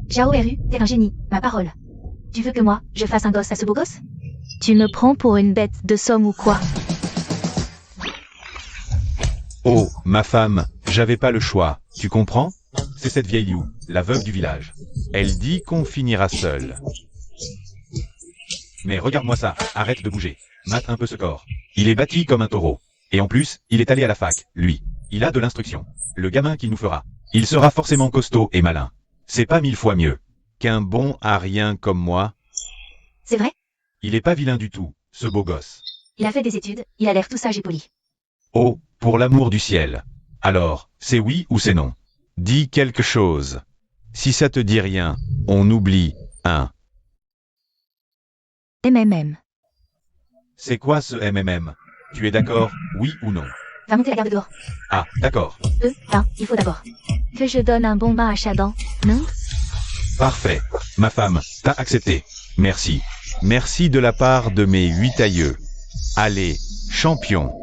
Zhao Eru, t'es un génie, ma parole. Tu veux que moi, je fasse un gosse à ce beau gosse? Tu me prends pour une bête de somme ou quoi? Oh, ma femme, j'avais pas le choix, tu comprends? C'est cette vieille Liu, la veuve du village. Elle dit qu'on finira seul. Mais regarde-moi ça, arrête de bouger. Mate un peu ce corps. Il est bâti comme un taureau. Et en plus, il est allé à la fac, lui. Il a de l'instruction. Le gamin qu'il nous fera. Il sera forcément costaud et malin. C'est pas 1000 fois mieux qu'un bon à rien comme moi. C'est vrai? Il est pas vilain du tout, ce beau gosse. Il a fait des études, il a l'air tout sage et poli. Oh, pour l'amour du ciel. Alors, c'est oui ou c'est non? Dis quelque chose. Si ça te dit rien, on oublie, hein. MMM. C'est quoi ce MMM? Tu es d'accord, oui ou non? Va monter la garde dehors. Ah, d'accord. Il faut d'abord que je donne un bon bain à Shadan, non? Parfait. Ma femme, t'as accepté. Merci. Merci de la part de mes 8 aïeux. Allez, champion.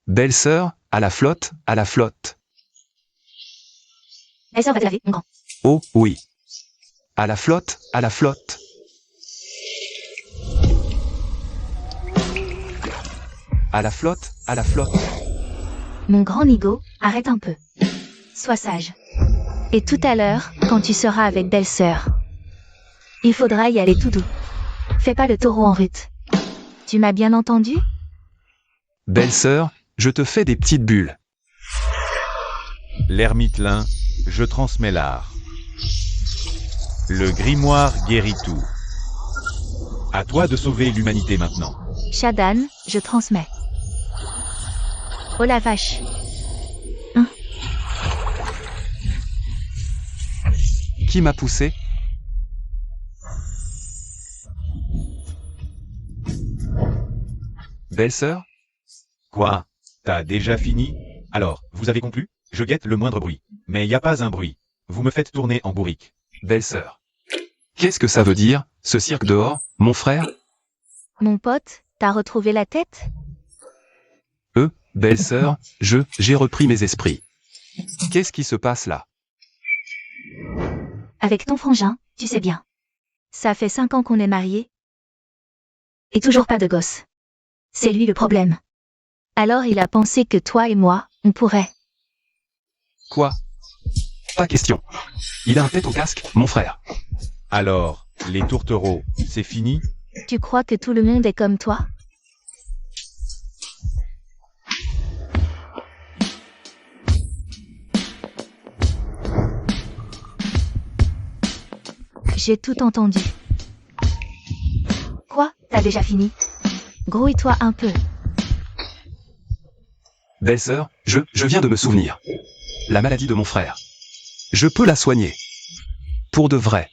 Belle-sœur, à la flotte, à la flotte. Belle-sœur va te laver, mon grand. Oh, oui. À la flotte, à la flotte. À la flotte, à la flotte. Mon grand Nigo, arrête un peu. Sois sage. Et tout à l'heure, quand tu seras avec belle-sœur, il faudra y aller tout doux. Fais pas le taureau en route. Tu m'as bien entendu? Belle-sœur, je te fais des petites bulles. L'ermitelin, je transmets l'art. Le grimoire guérit tout. À toi de sauver l'humanité maintenant. Shadan, je transmets. Oh la vache. Hein? Qui m'a poussé? Belle-sœur? Quoi? T'as déjà fini? Alors, vous avez conclu? Je guette le moindre bruit. Mais y a pas un bruit. Vous me faites tourner en bourrique. Belle-sœur. Qu'est-ce que ça veut dire, ce cirque dehors, mon frère? Mon pote, t'as retrouvé la tête? Belle-sœur, j'ai repris mes esprits. Qu'est-ce qui se passe là? Avec ton frangin, tu sais bien. Ça fait 5 ans qu'on est mariés. Et toujours pas de gosse. C'est lui le problème. Alors il a pensé que toi et moi, on pourrait. Quoi? Pas question. Il a un tête au casque, mon frère. Alors, les tourtereaux, c'est fini? Tu crois que tout le monde est comme toi? J'ai tout entendu. Quoi? T'as déjà fini? Grouille-toi un peu. Belle-sœur, je viens de me souvenir. La maladie de mon frère. Je peux la soigner. Pour de vrai.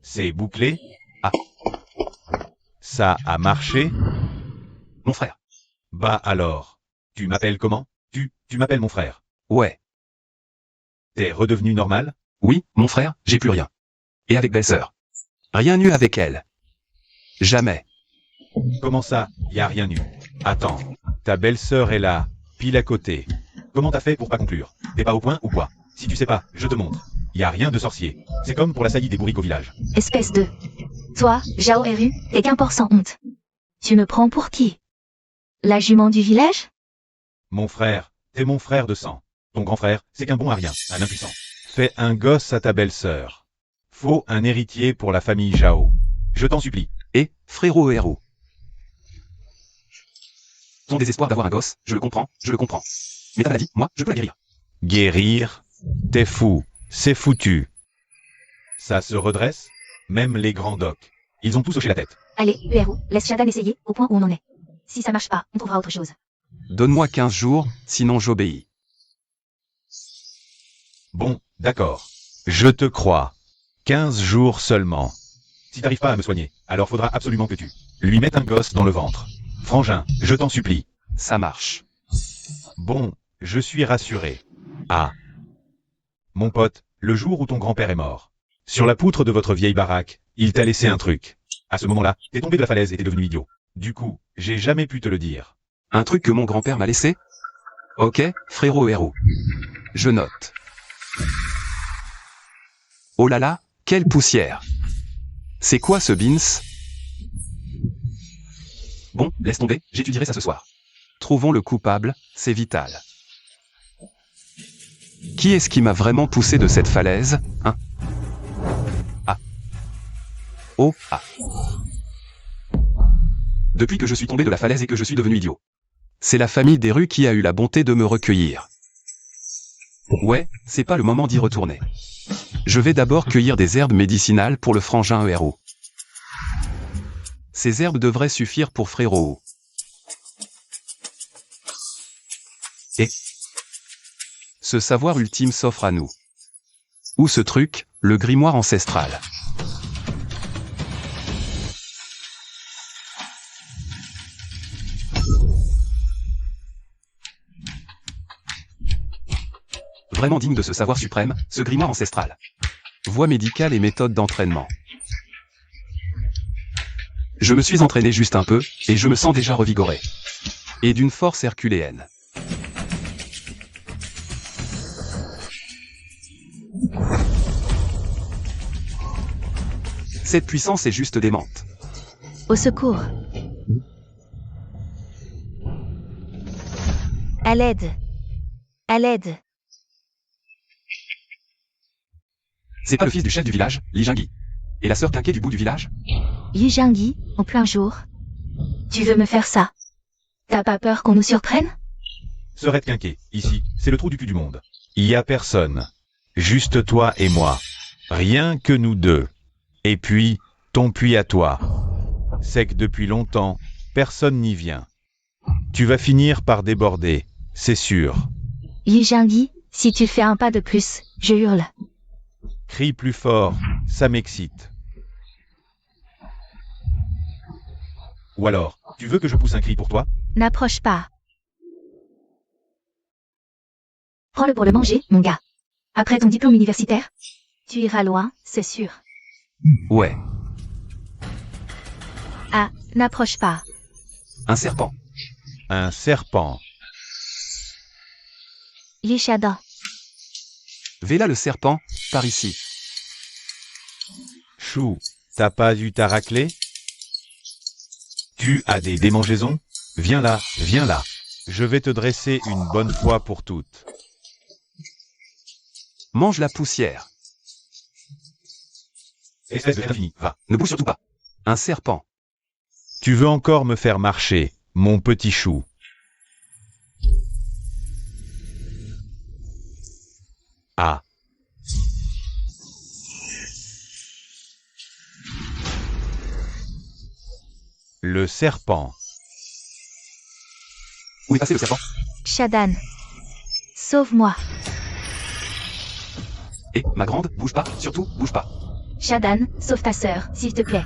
C'est bouclé? Ah. Ça a marché? Mon frère. Bah alors. Tu m'appelles comment? Tu m'appelles mon frère. Ouais. T'es redevenu normal? Oui, mon frère, j'ai plus rien. Et avec belle-sœur. Rien eu avec elle. Jamais. Comment ça, y a rien eu? Attends, ta belle-sœur est là, pile à côté. Comment t'as fait pour pas conclure? T'es pas au point ou quoi? Si tu sais pas, je te montre. Y a rien de sorcier. C'est comme pour la saillie des bourriques au village. Espèce de... Toi, Zhao Eru, t'es qu'un porc sans honte. Tu me prends pour qui? La jument du village? Mon frère, t'es mon frère de sang. Ton grand frère, c'est qu'un bon à rien, un impuissant. Fais un gosse à ta belle-sœur. Faut un héritier pour la famille Zhao. Je t'en supplie. Et, frérot héros. Ton désespoir d'avoir un gosse, je le comprends. Mais ta maladie, moi, je peux la guérir. Guérir? T'es fou, c'est foutu. Ça se redresse? Même les grands docs. Ils ont tous hoché la tête. Allez, Eru, laisse Shadan essayer, au point où on en est. Si ça marche pas, on trouvera autre chose. Donne-moi 15 jours, sinon j'obéis. Bon, d'accord. Je te crois. 15 jours seulement. Si t'arrives pas à me soigner, alors faudra absolument que tu lui mettes un gosse dans le ventre. Frangin, je t'en supplie. Ça marche. Bon, je suis rassuré. Ah. Mon pote, le jour où ton grand-père est mort, sur la poutre de votre vieille baraque, il t'a laissé un truc. À ce moment-là, t'es tombé de la falaise et t'es devenu idiot. Du coup, j'ai jamais pu te le dire. Un truc que mon grand-père m'a laissé? Ok, frérot héros. Je note. Oh là là, quelle poussière. C'est quoi ce beans? Bon, laisse tomber, j'étudierai ça ce soir. Trouvons le coupable, c'est vital. Qui est-ce qui m'a vraiment poussé de cette falaise, hein? Ah. Oh, ah. Depuis que je suis tombé de la falaise et que je suis devenu idiot. C'est la famille des rues qui a eu la bonté de me recueillir. Ouais, c'est pas le moment d'y retourner. Je vais d'abord cueillir des herbes médicinales pour le frangin héros. Ces herbes devraient suffire pour frérot. Et ce savoir ultime s'offre à nous. Où ce truc, le grimoire ancestral. Vraiment digne de ce savoir suprême, ce grimoire ancestral. Voie médicale et méthode d'entraînement. Je me suis entraîné juste un peu, et je me sens déjà revigoré. Et d'une force herculéenne. Cette puissance est juste démente. Au secours. À l'aide. À l'aide. C'est pas le fils du chef du village, Li Jingyi. Et la sœur Quinquet du bout du village? Yi Jingyi, en plein jour. Tu veux me faire ça? T'as pas peur qu'on nous surprenne? Sœurette Quinquet, ici, c'est le trou du cul du monde. Il y a personne. Juste toi et moi. Rien que nous deux. Et puis, ton puits à toi. C'est que depuis longtemps, personne n'y vient. Tu vas finir par déborder, c'est sûr. Yi Jingyi, si tu fais un pas de plus, je hurle. Crie plus fort, ça m'excite. Ou alors, tu veux que je pousse un cri pour toi? N'approche pas. Prends-le pour le manger, mon gars. Après ton diplôme universitaire, tu iras loin, c'est sûr. Ouais. Ah, n'approche pas. Un serpent. Un serpent. Yeshada. Véla le serpent, par ici. Chou, t'as pas eu ta raclée? Tu as des démangeaisons? Viens là, viens là. Je vais te dresser une bonne fois pour toutes. Mange la poussière. Espèce de infini, va. Ne bouge surtout pas. Un serpent. Tu veux encore me faire marcher, mon petit chou. Ah. Le serpent. Où est passé le serpent? Shadan. Sauve-moi. Et, ma grande, bouge pas, surtout, bouge pas. Shadan, sauve ta sœur, s'il te plaît.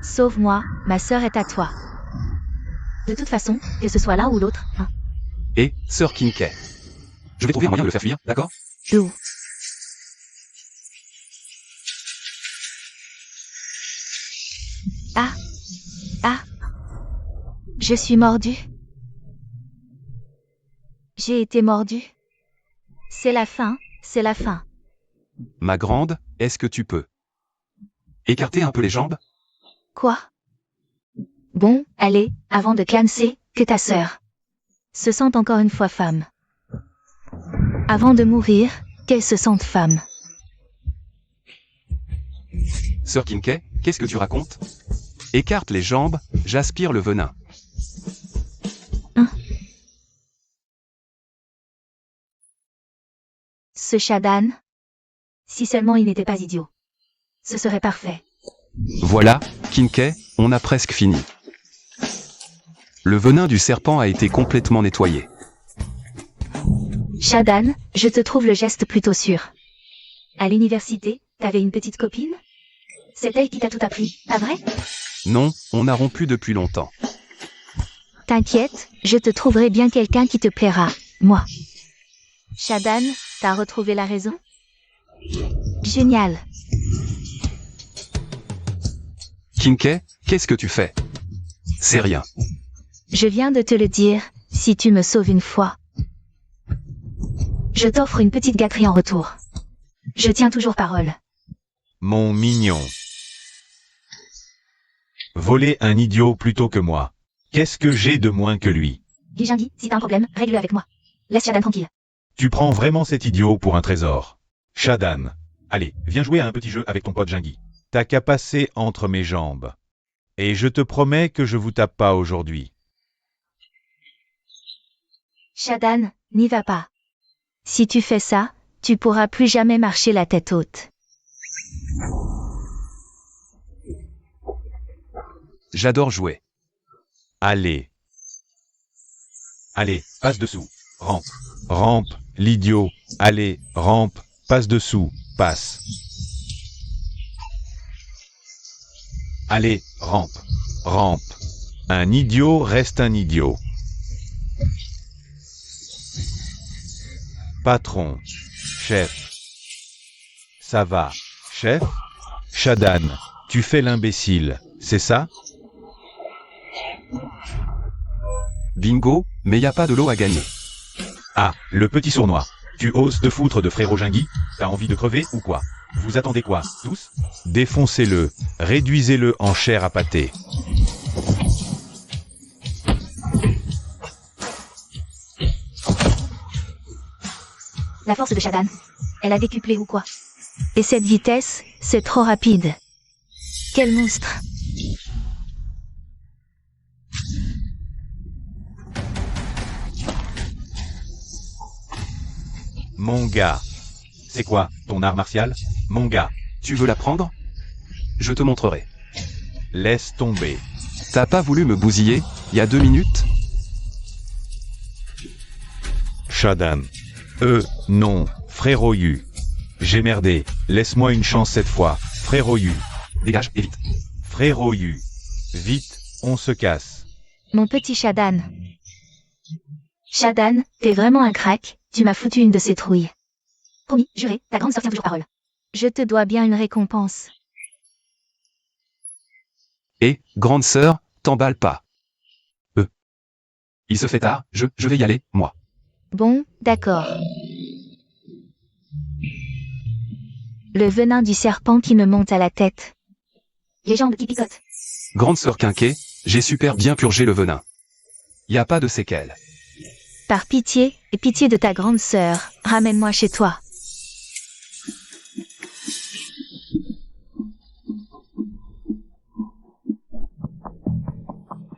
Sauve-moi, ma sœur est à toi. De toute façon, que ce soit l'un ou l'autre, hein. Et, sœur Quinquet. Je vais trouver un moyen de le faire fuir, d'accord? D'où? Ah. Ah. Je suis mordu. J'ai été mordu. C'est la fin, c'est la fin. Ma grande, est-ce que tu peux écarter un peu les jambes? Quoi? Bon, allez, avant de clancer, que ta sœur se sente encore une fois femme. Avant de mourir, qu'elle se sente femme. Sœur Quinquet, qu'est-ce que tu racontes? Écarte les jambes, j'aspire le venin. Ce Shadan, si seulement il n'était pas idiot. Ce serait parfait. Voilà, Quinquet, on a presque fini. Le venin du serpent a été complètement nettoyé. Shadan, je te trouve le geste plutôt sûr. À l'université, t'avais une petite copine? C'est elle qui t'a tout appris, pas vrai? Non, on a rompu depuis longtemps. T'inquiète, je te trouverai bien quelqu'un qui te plaira, moi. Shadan, t'as retrouvé la raison? Génial. Quinquet, qu'est-ce que tu fais? C'est rien. Je viens de te le dire, si tu me sauves une fois. Je t'offre une petite gâterie en retour. Je tiens toujours parole. Mon mignon. Voler un idiot plutôt que moi. Qu'est-ce que j'ai de moins que lui? Dis Jingui, si t'as un problème, règle-le avec moi. Laisse Shadan tranquille. Tu prends vraiment cet idiot pour un trésor. Shadan. Allez, viens jouer à un petit jeu avec ton pote Jingui. T'as qu'à passer entre mes jambes. Et je te promets que je vous tape pas aujourd'hui. Shadan, n'y va pas. Si tu fais ça, tu pourras plus jamais marcher la tête haute. J'adore jouer. Allez. Allez, passe dessous. Rampe. Rampe, l'idiot. Allez, rampe, passe dessous, passe. Allez, rampe. Rampe. Un idiot reste un idiot. Patron. Chef. Ça va. Chef? Shadan, tu fais l'imbécile, c'est ça? Bingo, mais y a pas de lot à gagner. Ah, le petit sournois. Tu oses te foutre de frérot Jingui? T'as envie de crever ou quoi? Vous attendez quoi, tous? Défoncez-le, réduisez-le en chair à pâté. La force de Shadan. Elle a décuplé ou quoi? Et cette vitesse, c'est trop rapide. Quel monstre! Mon gars. C'est quoi, ton art martial? Mon gars. Tu veux l'apprendre? Je te montrerai. Laisse tomber. T'as pas voulu me bousiller, y a 2 minutes? Shadan. Non, frérot Yu. J'ai merdé, laisse-moi une chance cette fois, frérot Yu. Dégage, et vite. Frérot Yu. Vite, on se casse. Mon petit Shadan. Shadan, t'es vraiment un crack, tu m'as foutu une de ces trouilles. Promis, juré, ta grande sœur tient toujours parole. Je te dois bien une récompense. Et, grande sœur, t'emballe pas. Il se fait tard, je vais y aller, moi. Bon, d'accord. Le venin du serpent qui me monte à la tête. Les jambes qui picotent. Grande sœur Quinquet, j'ai super bien purgé le venin. Y a pas de séquelles. Par pitié, et pitié de ta grande sœur, ramène-moi chez toi.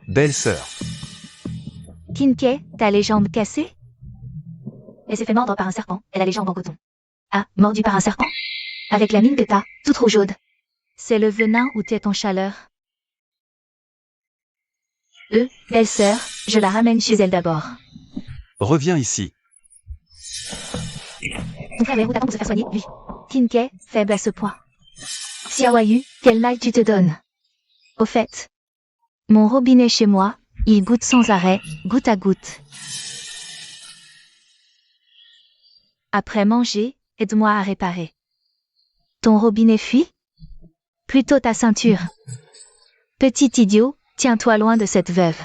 Belle sœur. Kinkei, t'as les jambes cassées? Elle s'est fait mordre par un serpent, elle a les jambes en coton. Ah, mordue par un serpent? Avec la mine que t'as, toute rougeaude. C'est le venin ou t'es en chaleur? Belle sœur, je la ramène chez elle d'abord. Reviens ici. Ton frère Véro t'attend pour se faire soigner, lui. Kinkei, faible à ce point. Xiaoyu, quel mal tu te donnes. Au fait, mon robinet chez moi, il goutte sans arrêt, goutte à goutte. Après manger, aide-moi à réparer. Ton robinet fuit? Plutôt ta ceinture. Petit idiot, tiens-toi loin de cette veuve.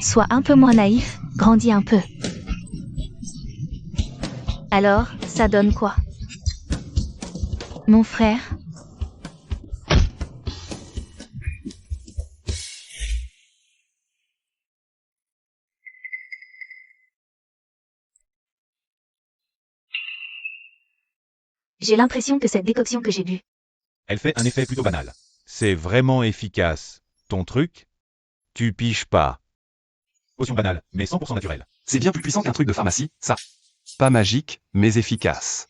Sois un peu moins naïf, grandis un peu. Alors, ça donne quoi? Mon frère? J'ai l'impression que cette décoction que j'ai bue. Elle fait un effet plutôt banal. C'est vraiment efficace. Ton truc? Tu piges pas. Potion banale, mais 100% naturelle. C'est bien plus puissant qu'un truc de pharmacie, ça. Pas magique, mais efficace.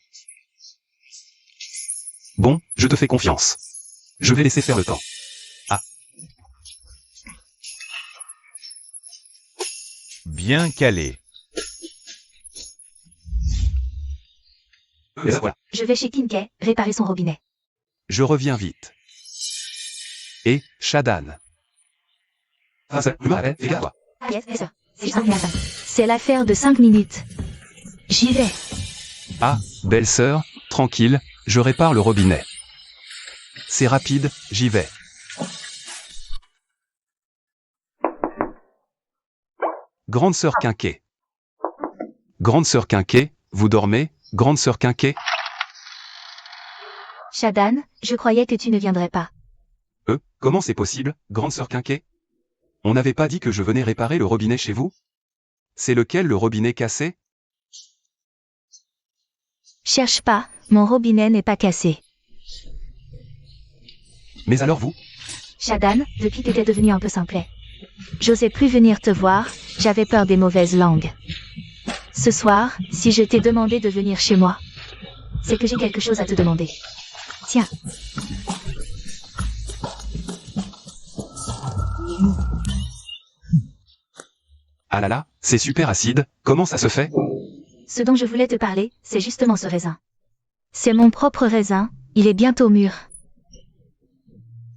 Bon, je te fais confiance. Je vais laisser faire le temps. Ah. Bien calé. Et ça, voilà. Je vais chez Kinkei, réparer son robinet. Je reviens vite. Et, Shadan. Ah, ça, fais gaffe, toi. Ah yes, yes, sir. C'est juste un peu ça. C'est l'affaire de 5 minutes. J'y vais. Ah, belle sœur, tranquille, je répare le robinet. C'est rapide, j'y vais. Grande sœur Quinquet. Grande sœur Quinquet, vous dormez, grande sœur Quinquet? Shadan, je croyais que tu ne viendrais pas. Comment c'est possible, grande sœur Quinquet? On n'avait pas dit que je venais réparer le robinet chez vous? C'est lequel le robinet cassé? Cherche pas, mon robinet n'est pas cassé. Mais alors vous? Shadan, depuis que t'es devenu un peu simplet. J'osais plus venir te voir, j'avais peur des mauvaises langues. Ce soir, si je t'ai demandé de venir chez moi, c'est que j'ai quelque chose à te demander. Tiens. Ah là là, c'est super acide, comment ça se fait? Ce dont je voulais te parler, c'est justement ce raisin. C'est mon propre raisin, il est bientôt mûr.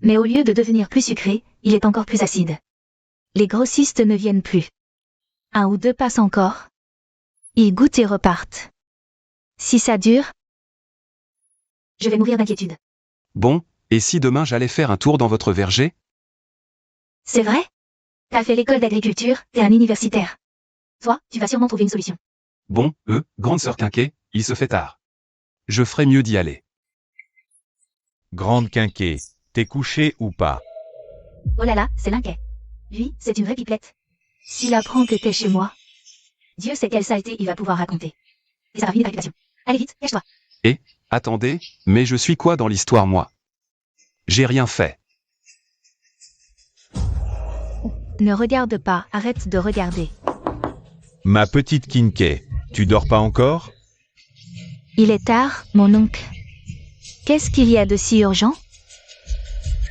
Mais au lieu de devenir plus sucré, il est encore plus acide. Les grossistes ne viennent plus. 1 ou 2 passent encore. Ils goûtent et repartent. Si ça dure, je vais mourir d'inquiétude. Bon, et si demain j'allais faire un tour dans votre verger? C'est vrai? T'as fait l'école d'agriculture, t'es un universitaire. Toi, tu vas sûrement trouver une solution. Bon, grande sœur Quinquet, il se fait tard. Je ferais mieux d'y aller. Grande Quinquet, t'es couché ou pas? Oh là là, c'est l'inquiet. Lui, c'est une vraie pipelette. S'il apprend que t'es chez moi, Dieu sait quelle saleté il va pouvoir raconter. Et ça va finir de réputation. Allez vite, cache-toi. Attendez, mais je suis quoi dans l'histoire moi? J'ai rien fait. Ne regarde pas, arrête de regarder. Ma petite Quinquet, tu dors pas encore? Il est tard, mon oncle. Qu'est-ce qu'il y a de si urgent?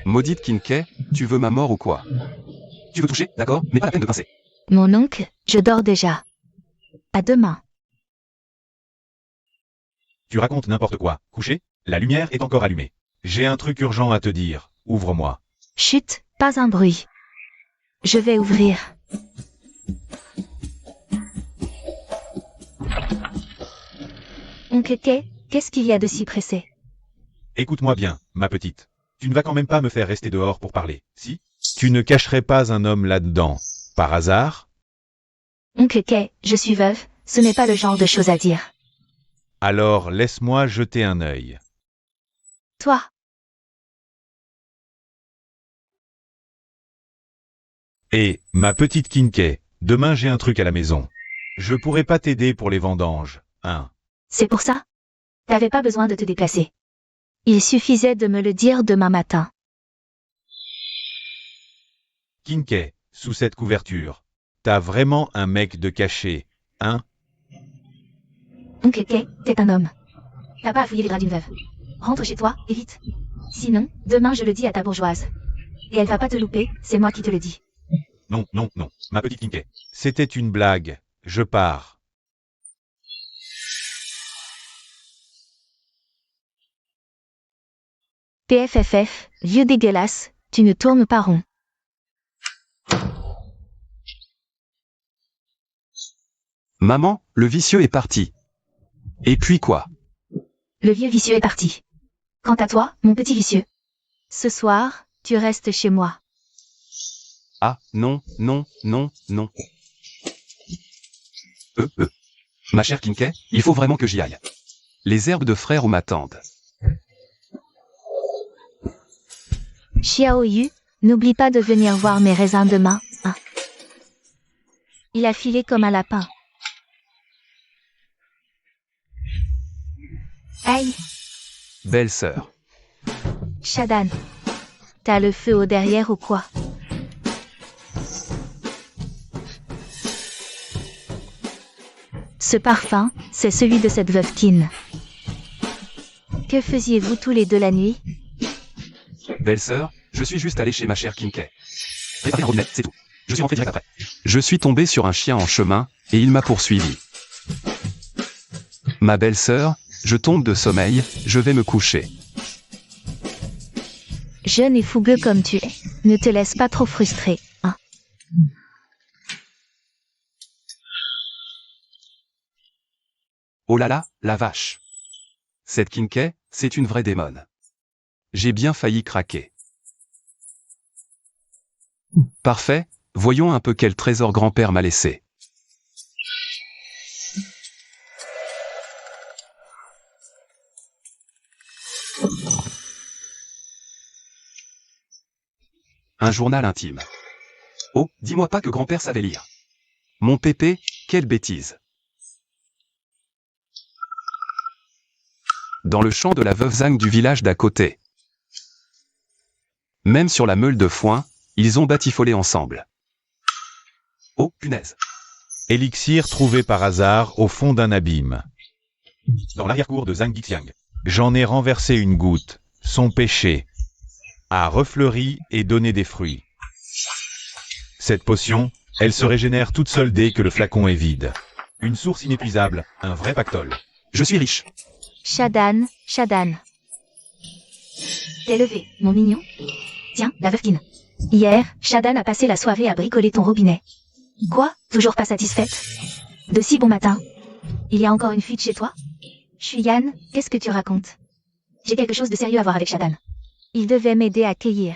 Maudite Quinquet, tu veux ma mort ou quoi? Tu veux toucher, d'accord, mais pas la peine de pincer. Mon oncle, je dors déjà. À demain. Tu racontes n'importe quoi. Couché? La lumière est encore allumée. J'ai un truc urgent à te dire. Ouvre-moi. Chut, pas un bruit. Je vais ouvrir. Oncle Kay, qu'est-ce qu'il y a de si pressé? Écoute-moi bien, ma petite. Tu ne vas quand même pas me faire rester dehors pour parler, si? Tu ne cacherais pas un homme là-dedans, par hasard? Oncle Kay, je suis veuve, ce n'est pas le genre de choses à dire. Alors laisse-moi jeter un œil. Toi, Et, ma petite Quinquet, demain j'ai un truc à la maison. Je pourrais pas t'aider pour les vendanges, hein? c'est pour ça? T'avais pas besoin de te déplacer. Il suffisait de me le dire demain matin. Quinquet, sous cette couverture. T'as vraiment un mec de caché, hein? Oncle Kay, t'es un homme. T'as pas à fouiller les draps d'une veuve. Rentre chez toi, et vite. Sinon, demain je le dis à ta bourgeoise. Et elle va pas te louper, c'est moi qui te le dis. Non, non, non, ma petite Quinquet. C'était une blague. Je pars. PFFF, vieux dégueulasse, tu ne tournes pas rond. Maman, le vicieux est parti. Et puis quoi? Le vieux vicieux est parti. Quant à toi, mon petit vicieux. Ce soir, tu restes chez moi. Ah, non, non, non, non. Ma chère Quinquet, il faut vraiment que j'y aille. Les herbes de frère m'attendent. Xiao Yu, n'oublie pas de venir voir mes raisins demain, hein. Il a filé comme un lapin. Aïe, Belle sœur. Shadan. T'as le feu au derrière ou quoi? Ce parfum, c'est celui de cette veuve Qin. Que faisiez-vous tous les deux la nuit? Belle sœur, je suis juste allé chez ma chère Quinquet. Réparer un robinet, c'est tout. Je suis rentré direct après. Je suis tombé sur un chien en chemin, et il m'a poursuivi. Ma belle sœur, je tombe de sommeil, je vais me coucher. Jeune et fougueux comme tu es, ne te laisse pas trop frustrer, hein. Oh là là, la vache. Cette Quinquet, c'est une vraie démone. J'ai bien failli craquer. Parfait, voyons un peu quel trésor grand-père m'a laissé. Un journal intime. Oh, dis-moi pas que grand-père savait lire. Mon pépé, quelle bêtise. Dans le champ de la veuve Zhang du village d'à côté. Même sur la meule de foin, ils ont batifolé ensemble. Oh, punaise. Élixir trouvé par hasard au fond d'un abîme. Dans l'arrière-cour de Zhang Yixiang. J'en ai renversé une goutte. Son péché a refleuri et donné des fruits. Cette potion, elle se régénère toute seule dès que le flacon est vide. Une source inépuisable, un vrai pactole. Je suis riche. Shadan, Shadan. T'es levé, mon mignon. Tiens, la veufkine. Hier, Shadan a passé la soirée à bricoler ton robinet. Quoi? Toujours pas satisfaite? De si bon matin. Il y a encore une fuite chez toi? Shuyan, qu'est-ce que tu racontes? J'ai quelque chose de sérieux à voir avec Shadan. Il devait m'aider à cueillir.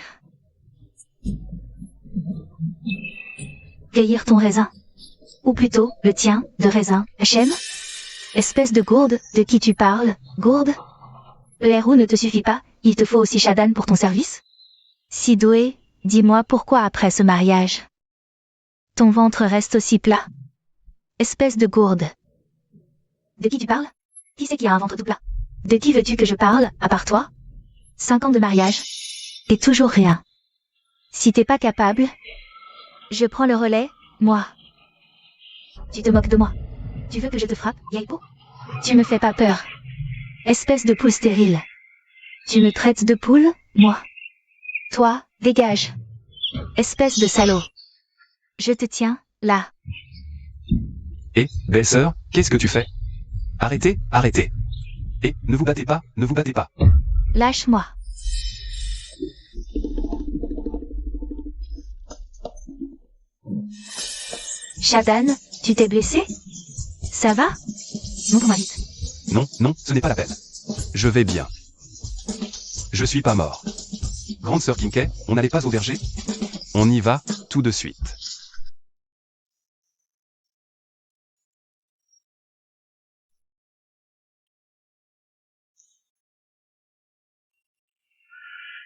Cueillir ton raisin. Ou plutôt, le tien, de raisin, Hachem? Espèce de gourde, de qui tu parles, gourde? Le héros ne te suffit pas, il te faut aussi Shadan pour ton service? Si doué, dis-moi pourquoi après ce mariage, ton ventre reste aussi plat. Espèce de gourde. De qui tu parles? Qui c'est qui a un ventre tout plat? De qui veux-tu que je parle, à part toi? 5 ans de mariage. Et toujours rien. Si t'es pas capable, je prends le relais, moi. Tu te moques de moi. Tu veux que je te frappe, Yaipo? Tu me fais pas peur. Espèce de poule stérile. Tu me traites de poule, moi. Toi, dégage. Espèce de salaud. Je te tiens, là. Et, belle-sœur, qu'est-ce que tu fais? Arrêtez, arrêtez. Et, ne vous battez pas, ne vous battez pas. Lâche-moi. Shadan, tu t'es blessé? Ça va? Montre-moi vite. Non, non, ce n'est pas la peine. Je vais bien. Je suis pas mort. Grande sœur Kinkei, on n'allait pas au verger? On y va, tout de suite.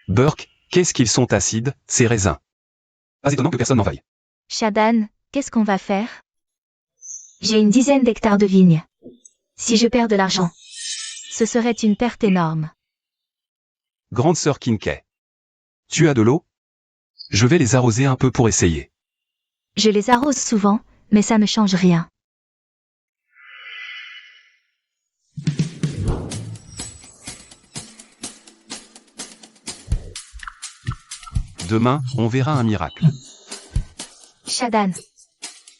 Burke, qu'est-ce qu'ils sont acides, ces raisins. Pas étonnant que personne n'en veuille. Shadan, qu'est-ce qu'on va faire? J'ai une dizaine d'hectares de vignes. Si je perds de l'argent, ce serait une perte énorme. Grande sœur Kinkei. Tu as de l'eau? Je vais les arroser un peu pour essayer. Je les arrose souvent, mais ça ne change rien. Demain, on verra un miracle. Shadan,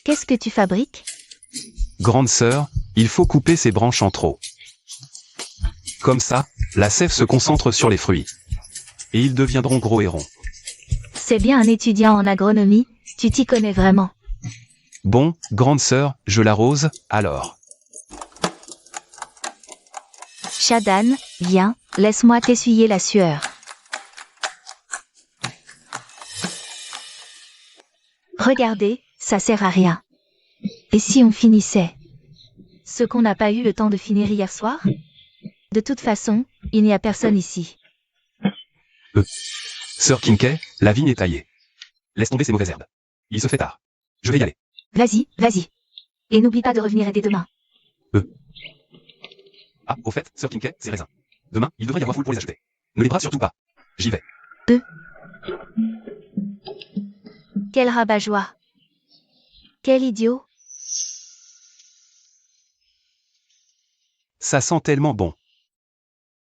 qu'est-ce que tu fabriques? Grande sœur, il faut couper ces branches en trop. Comme ça, la sève se concentre sur les fruits. Et ils deviendront gros et ronds. C'est bien un étudiant en agronomie, tu t'y connais vraiment. Bon, grande sœur, je l'arrose, alors. Shadan, viens, laisse-moi t'essuyer la sueur. Regardez, ça sert à rien. Et si on finissait? Ce qu'on n'a pas eu le temps de finir hier soir? De toute façon, il n'y a personne ici. Sœur Kinkei, la vigne est taillée. Laisse tomber ces mauvaises herbes. Il se fait tard. Je vais y aller. Vas-y, vas-y. Et n'oublie pas de revenir aider demain. Ah, au fait, sœur Kinkei, ces raisins. Demain, il devrait y avoir foule pour les acheter. Ne les brave surtout pas. J'y vais. Quel rabat-joie. Quel idiot. Ça sent tellement bon.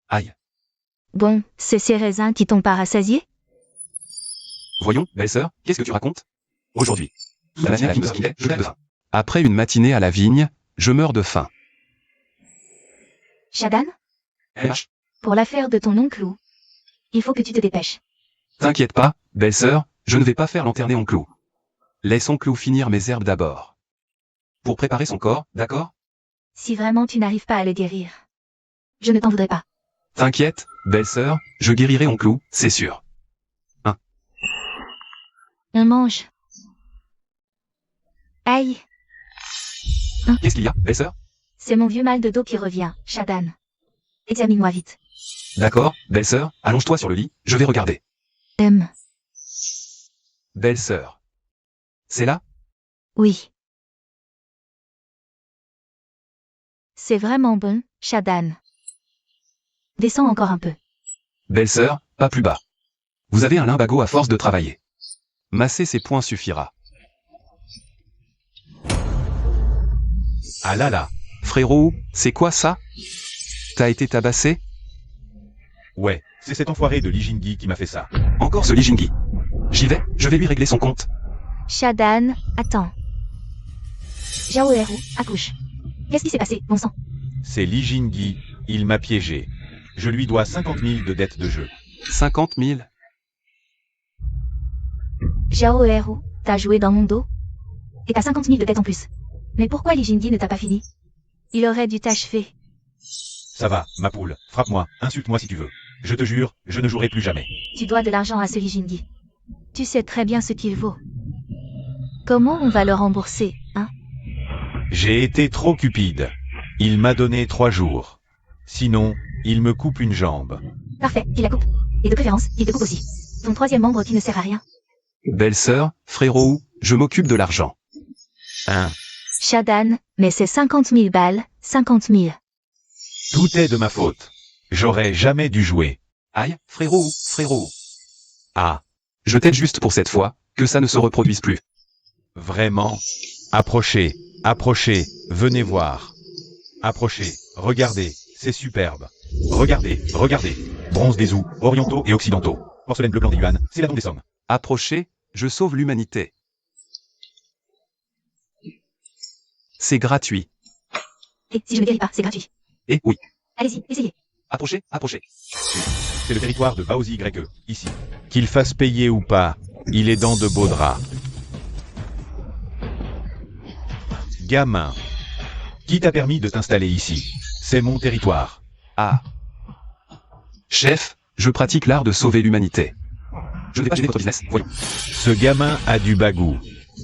Aïe. Bon, c'est ces raisins qui t'ont pas rassasié? Voyons, belle-sœur, qu'est-ce que tu racontes? Aujourd'hui. La matinée à la vigne de sœur Kinkei, je crève de faim. Après une matinée à la vigne, je meurs de faim. Shadan? LH. Pour l'affaire de ton oncle Lou. Il faut que tu te dépêches. T'inquiète pas, belle-sœur, je ne vais pas faire lanterner oncle Lou. Laisse oncle Lou finir mes herbes d'abord. Pour préparer son corps, d'accord? Si vraiment tu n'arrives pas à le guérir, je ne t'en voudrais pas. T'inquiète, belle-sœur, je guérirai oncle Lou, c'est sûr. On mange. Aïe, Qu'est-ce qu'il y a, belle-sœur? c'est mon vieux mal de dos qui revient, Shadan. Examine-moi vite. D'accord, belle-sœur, allonge-toi sur le lit, je vais regarder. Belle-sœur. C'est là? Oui. C'est vraiment bon, Shadan. Descends encore un peu. Belle-sœur, pas plus bas. Vous avez un limbago à force de travailler. Masser ses poings suffira. Ah là là. Frérot, c'est quoi ça? T'as été tabassé? Ouais, c'est cet enfoiré de Lee Jin-gi qui m'a fait ça. Encore ce Lee Jin-gi. J'y vais, je vais lui régler son compte. Shadan, attends. Zhao Eru, accouche. Qu'est-ce qui s'est passé, bon sang? C'est Lee Jin-gi, il m'a piégé. Je lui dois 50 000 de dettes de jeu. 50 000? Zhao Eru, t'as joué dans mon dos? Et t'as 50 000 de dettes en plus. Mais pourquoi Lee Jin-gi ne t'a pas fini? Il aurait dû t'achever. Ça va, ma poule, frappe-moi, insulte-moi si tu veux. Je te jure, je ne jouerai plus jamais. Tu dois de l'argent à ce Lee Jin-gi. Tu sais très bien ce qu'il vaut. Comment on va le rembourser, hein? J'ai été trop cupide. Il m'a donné 3 jours. Sinon, il me coupe une jambe. Parfait, il la coupe. Et de préférence, il te coupe aussi. Ton troisième membre qui ne sert à rien. Belle-sœur, frérot, je m'occupe de l'argent. Shadan, mais c'est 50 000 balles, 50 000. Tout est de ma faute. J'aurais jamais dû jouer. Aïe, frérot. Ah, Je t'aide juste pour cette fois, que ça ne se reproduise plus. vraiment? Approchez, approchez, venez voir. Approchez, regardez, c'est superbe. Regardez, regardez. Bronze des Zhou, orientaux et occidentaux. Porcelaine bleu blanc des Yuan, c'est la don des sommes. Approchez, je sauve l'humanité. C'est gratuit. Et si je ne guéris pas, c'est gratuit. Et oui. Allez-y, essayez. Approchez. C'est le territoire de Baozi YE, ici. Qu'il fasse payer ou pas, il est dans de beaux draps. Gamin. Qui t'a permis de t'installer ici? C'est mon territoire. Ah. Chef, je pratique l'art de sauver l'humanité. Je ne vais pas gêner votre business, voyons. Ce gamin a du bagou.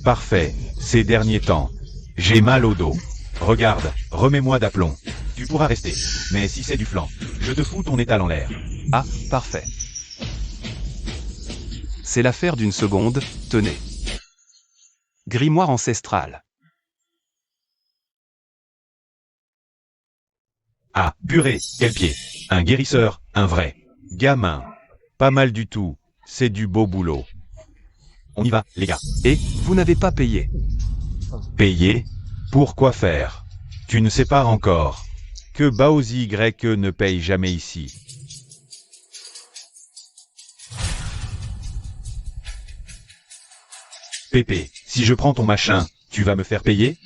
Parfait. Ces derniers temps. J'ai mal au dos. Regarde, remets-moi d'aplomb. Tu pourras rester. Mais si c'est du flanc, je te fous ton étal en l'air. Ah, parfait. C'est l'affaire d'une seconde, tenez. Grimoire ancestral. Ah, purée, quel pied. Un guérisseur, un vrai. Gamin. Pas mal du tout. C'est du beau boulot. On y va, les gars. Et, vous n'avez pas payé. Payer? Pour quoi faire? Tu ne sais pas encore. Que Baozi YE ne paye jamais ici. Pépé, si je prends ton machin, tu vas me faire payer?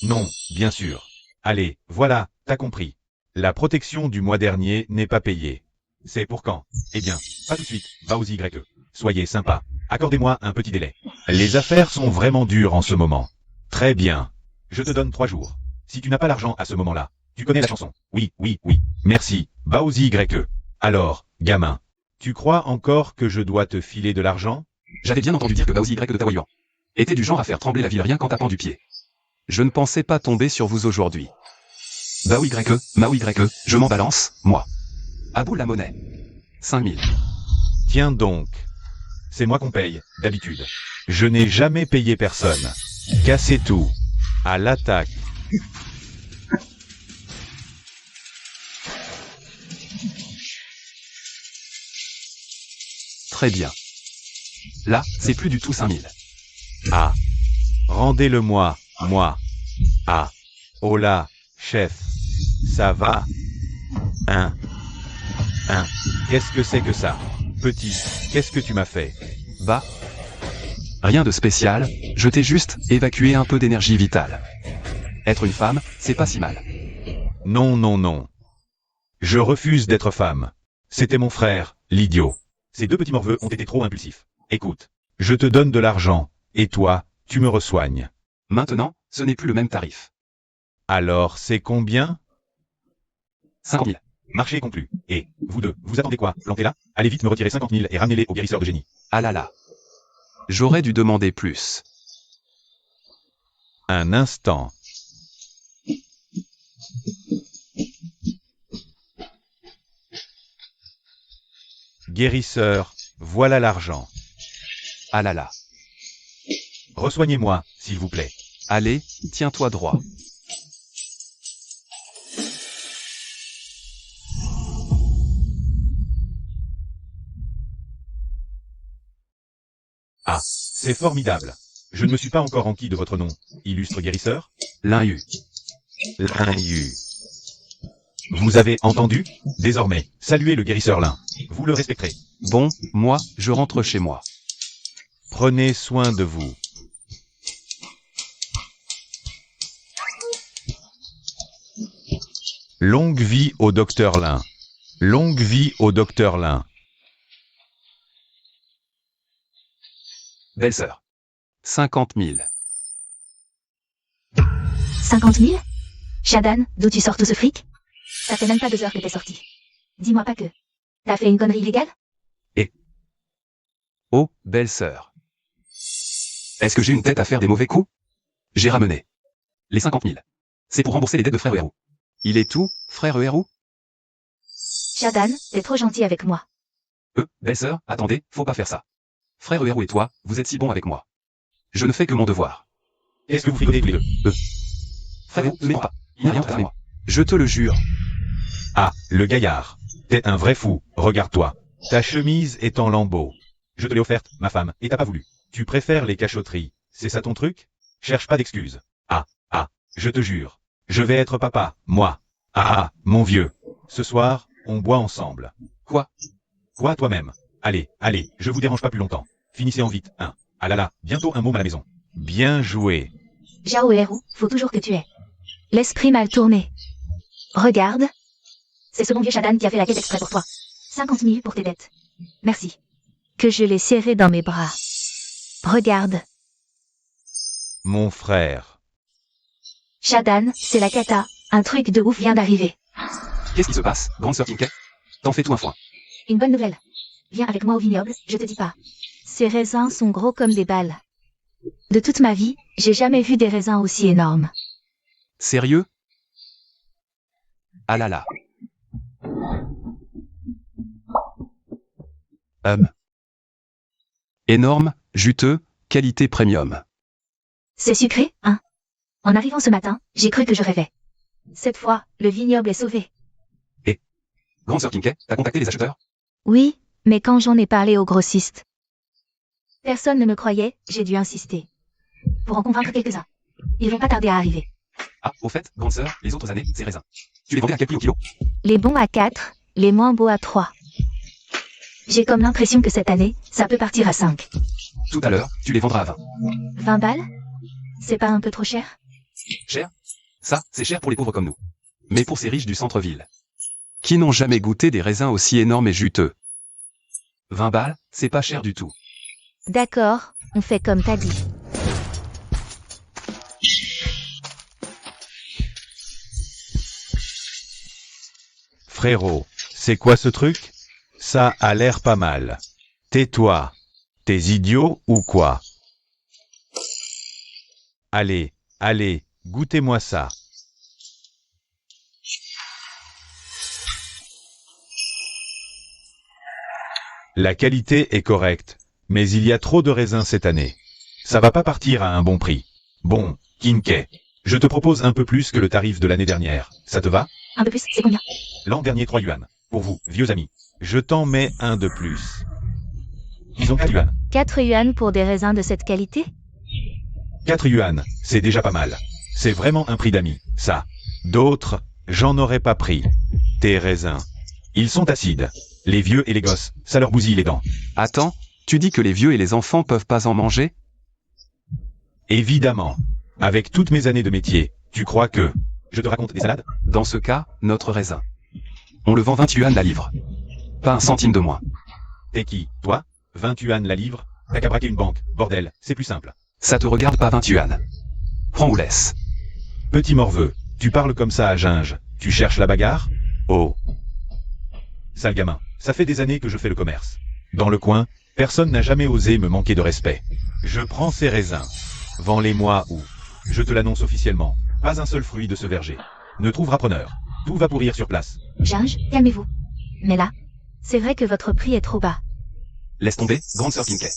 Non, bien sûr. Allez, voilà, t'as compris. La protection du mois dernier n'est pas payée. C'est pour quand? Eh bien, pas tout de suite, Baozi YE. Soyez sympa. Accordez-moi un petit délai. Les affaires sont vraiment dures en ce moment. Très bien. Je te donne 3 jours. Si tu n'as pas l'argent à ce moment-là, tu connais la chanson. Oui. Merci, Baozi YE. Alors, gamin, tu crois encore que je dois te filer de l'argent? J'avais bien entendu dire que Baozi YE de Taoyuan était du genre à faire trembler la ville rien qu'en tapant du pied. Je ne pensais pas tomber sur vous aujourd'hui. Maui YE, je m'en balance, moi. À bout la monnaie. 5000. Tiens donc. C'est moi qu'on paye, d'habitude. Je n'ai jamais payé personne. Cassez tout. À l'attaque. Très bien. Là, c'est plus du tout 5000. Ah. Rendez-le-moi, moi. Ah. Oh là, chef. Ça va. Qu'est-ce que c'est que ça? Petit, qu'est-ce que tu m'as fait? Bah. Rien de spécial, je t'ai juste évacué un peu d'énergie vitale. Être une femme, c'est pas si mal. Non. Je refuse d'être femme. C'était mon frère, l'idiot. Ces 2 petits morveux ont été trop impulsifs. Écoute, je te donne de l'argent, et toi, tu me resoignes. Maintenant, ce n'est plus le même tarif. Alors, c'est combien? 50 000. Marché conclu. Et, vous deux, vous attendez quoi? Plantez-la? Allez vite me retirer 50 000 et ramenez-les au guérisseur de génie. Ah là là. J'aurais dû demander plus. Un instant. Guérisseur, voilà l'argent. Ah là là. Resoignez-moi, s'il vous plaît. Allez, tiens-toi droit. Ah, c'est formidable. Je ne me suis pas encore enquis de votre nom, illustre guérisseur. Linhu. Linhu. Vous avez entendu? Désormais, saluez le guérisseur Lin. Vous le respecterez. Bon, moi, je rentre chez moi. Prenez soin de vous. Longue vie au docteur Lin. Longue vie au docteur Lin. Belle-sœur. 50 000. 50 000? Shadan, d'où tu sors tout ce fric? Ça fait même pas 2 heures que t'es sorti. Dis-moi pas que... T'as fait une connerie illégale? Oh, belle-sœur. Est-ce que j'ai une tête à faire des mauvais coups? J'ai ramené. Les 50 000. C'est pour rembourser les dettes de frère Héroux. Il est tout, frère Héroux? Shadan, t'es trop gentil avec moi. Belle-sœur, attendez, faut pas faire ça. Frère Héroux et toi, vous êtes si bons avec moi. Je ne fais que mon devoir. Est-ce que vous fricotez tous les deux? Frère Héroux, ne m'aimez pas. Il n'y a rien entre moi. Je te le jure. Ah, le gaillard. T'es un vrai fou, regarde-toi. Ta chemise est en lambeaux. Je te l'ai offerte, ma femme, et t'as pas voulu. Tu préfères les cachotteries. C'est ça ton truc? Cherche pas d'excuses. Ah, je te jure. Je vais être papa, moi. Ah, mon vieux. Ce soir, on boit ensemble. Quoi? Quoi toi-même? Allez, je vous dérange pas plus longtemps. Finissez en vite, hein. Ah là là, bientôt un môme à la maison. Bien joué. Zhao Héroux, faut toujours que tu aies l'esprit mal tourné. Regarde. C'est ce bon vieux Shadan qui a fait la quête exprès pour toi. 50 000 pour tes dettes. Merci. Que je l'ai serré dans mes bras. Regarde. Mon frère. Shadan, c'est la cata. Un truc de ouf vient d'arriver. Qu'est-ce qui se passe, grande sœur Kinkai? T'en fais tout un foin. Une bonne nouvelle. Viens avec moi au vignoble, je te dis pas. Ces raisins sont gros comme des balles. De toute ma vie, j'ai jamais vu des raisins aussi énormes. Sérieux? Ah là là. Énorme, juteux, qualité premium. C'est sucré, hein? En arrivant ce matin, j'ai cru que je rêvais. Cette fois, le vignoble est sauvé. Grande sœur Kinkai, t'as contacté les acheteurs? Oui, mais quand j'en ai parlé au grossiste, personne ne me croyait, j'ai dû insister. Pour en convaincre quelques-uns. Ils vont pas tarder à arriver. Ah, au fait, grande sœur, les autres années, ces raisins. Tu les vendais à quel prix au kilo? Les bons à 4, les moins beaux à 3. J'ai comme l'impression que cette année, ça peut partir à 5. Tout à l'heure, tu les vendras à 20. 20 balles? C'est pas un peu trop cher? Cher? Ça, c'est cher pour les pauvres comme nous. Mais pour ces riches du centre-ville, qui n'ont jamais goûté des raisins aussi énormes et juteux. 20 balles, c'est pas cher du tout. D'accord, on fait comme t'as dit. Frérot, c'est quoi ce truc? Ça a l'air pas mal. Tais-toi. T'es idiot ou quoi? Allez, goûtez-moi ça. La qualité est correcte, mais il y a trop de raisins cette année. Ça va pas partir à un bon prix. Bon, Kinkai, je te propose un peu plus que le tarif de l'année dernière. Ça te va? Un peu plus, c'est combien? L'an dernier 3 yuan. Pour vous, vieux amis. Je t'en mets un de plus. Disons 4 yuan. 4 yuan pour des raisins de cette qualité? 4 yuan, c'est déjà pas mal. C'est vraiment un prix d'amis, ça. D'autres, j'en aurais pas pris. Tes raisins. Ils sont acides. Les vieux et les gosses, ça leur bousille les dents. Attends, tu dis que les vieux et les enfants peuvent pas en manger? Évidemment. Avec toutes mes années de métier, tu crois que... Je te raconte des salades? Dans ce cas, notre raisin. On le vend 20 yuan la livre. Pas un centime de moins. T'es qui, toi? 20 yuan la livre? T'as qu'à braquer une banque, bordel, c'est plus simple. Ça te regarde pas 20 yuan. Prends ou laisse. Petit morveux, tu parles comme ça à Ginge. Tu cherches la bagarre? Oh. Sale gamin, ça fait des années que je fais le commerce. Dans le coin, personne n'a jamais osé me manquer de respect. Je prends ces raisins. Vends-les-moi ou... Je te l'annonce officiellement. Pas un seul fruit de ce verger ne trouvera preneur. Tout va pourrir sur place. Ginge, calmez-vous. Mais là, c'est vrai que votre prix est trop bas. Laisse tomber, grande sœur Kinkai.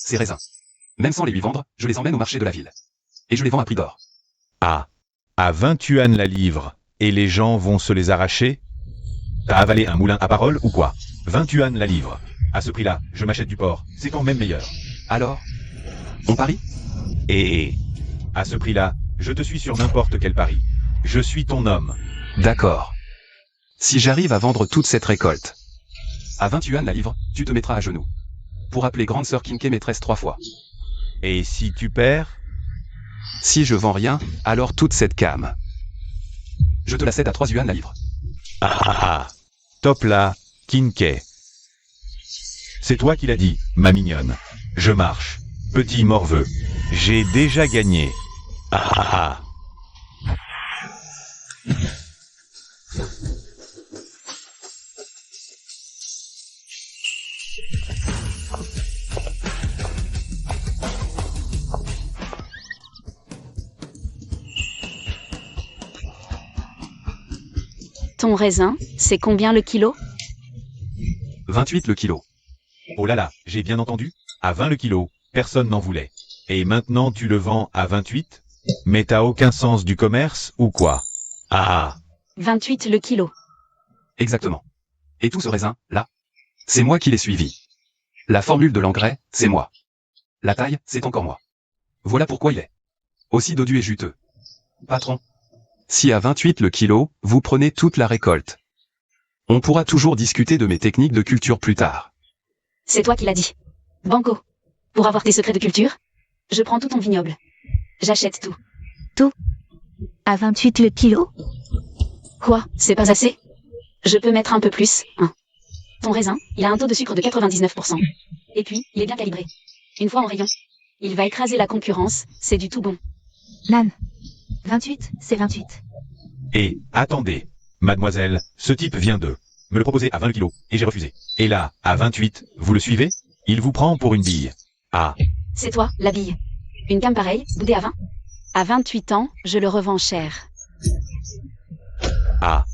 ces raisins. Même sans les lui vendre, je les emmène au marché de la ville. Et je les vends à prix d'or. Ah, à 20 yuan la livre, et les gens vont se les arracher? T'as avalé un moulin à parole ou quoi? 20 yuan la livre. À ce prix-là, je m'achète du porc, c'est quand même meilleur. Alors? On parie? Et à ce prix-là, je te suis sur n'importe quel pari. Je suis ton homme. D'accord. Si j'arrive à vendre toute cette récolte, à 20 yuan la livre, tu te mettras à genoux. Pour appeler grande sœur Kinke maîtresse 3 fois. Et si tu perds? Si je vends rien, alors toute cette came. Je te la cède à 3 yuan la livre. Ah ah ah. Top là, Kinke. C'est toi qui l'as dit, ma mignonne. Je marche. Petit morveux. J'ai déjà gagné. Ah ah ah. Ton raisin, c'est combien le kilo? 28 le kilo. Oh là là, j'ai bien entendu? À 20 le kilo, personne n'en voulait. Et maintenant tu le vends à 28? Mais t'as aucun sens du commerce, ou quoi? Ah ah. 28 le kilo. Exactement. Et tout ce raisin, là, c'est moi qui l'ai suivi. La formule de l'engrais, c'est moi. La taille, c'est encore moi. Voilà pourquoi il est aussi dodu et juteux. Patron, si à 28 le kilo, vous prenez toute la récolte, on pourra toujours discuter de mes techniques de culture plus tard. C'est toi qui l'as dit. Banco. Pour avoir tes secrets de culture, je prends tout ton vignoble. J'achète tout. Tout? À 28 le kilo? Quoi? C'est pas assez? Je peux mettre un peu plus, hein. Ton raisin, il a un taux de sucre de 99%. Et puis, il est bien calibré. Une fois en rayon, il va écraser la concurrence, c'est du tout bon. Nan, 28, c'est 28. Et, attendez, mademoiselle, ce type vient de me le proposer à 20 kilos, et j'ai refusé. Et là, à 28, vous le suivez? Il vous prend pour une bille. Ah. C'est toi, la bille. Une gamme pareille, boudée à 20. À 28 ans, je le revends cher. Ah.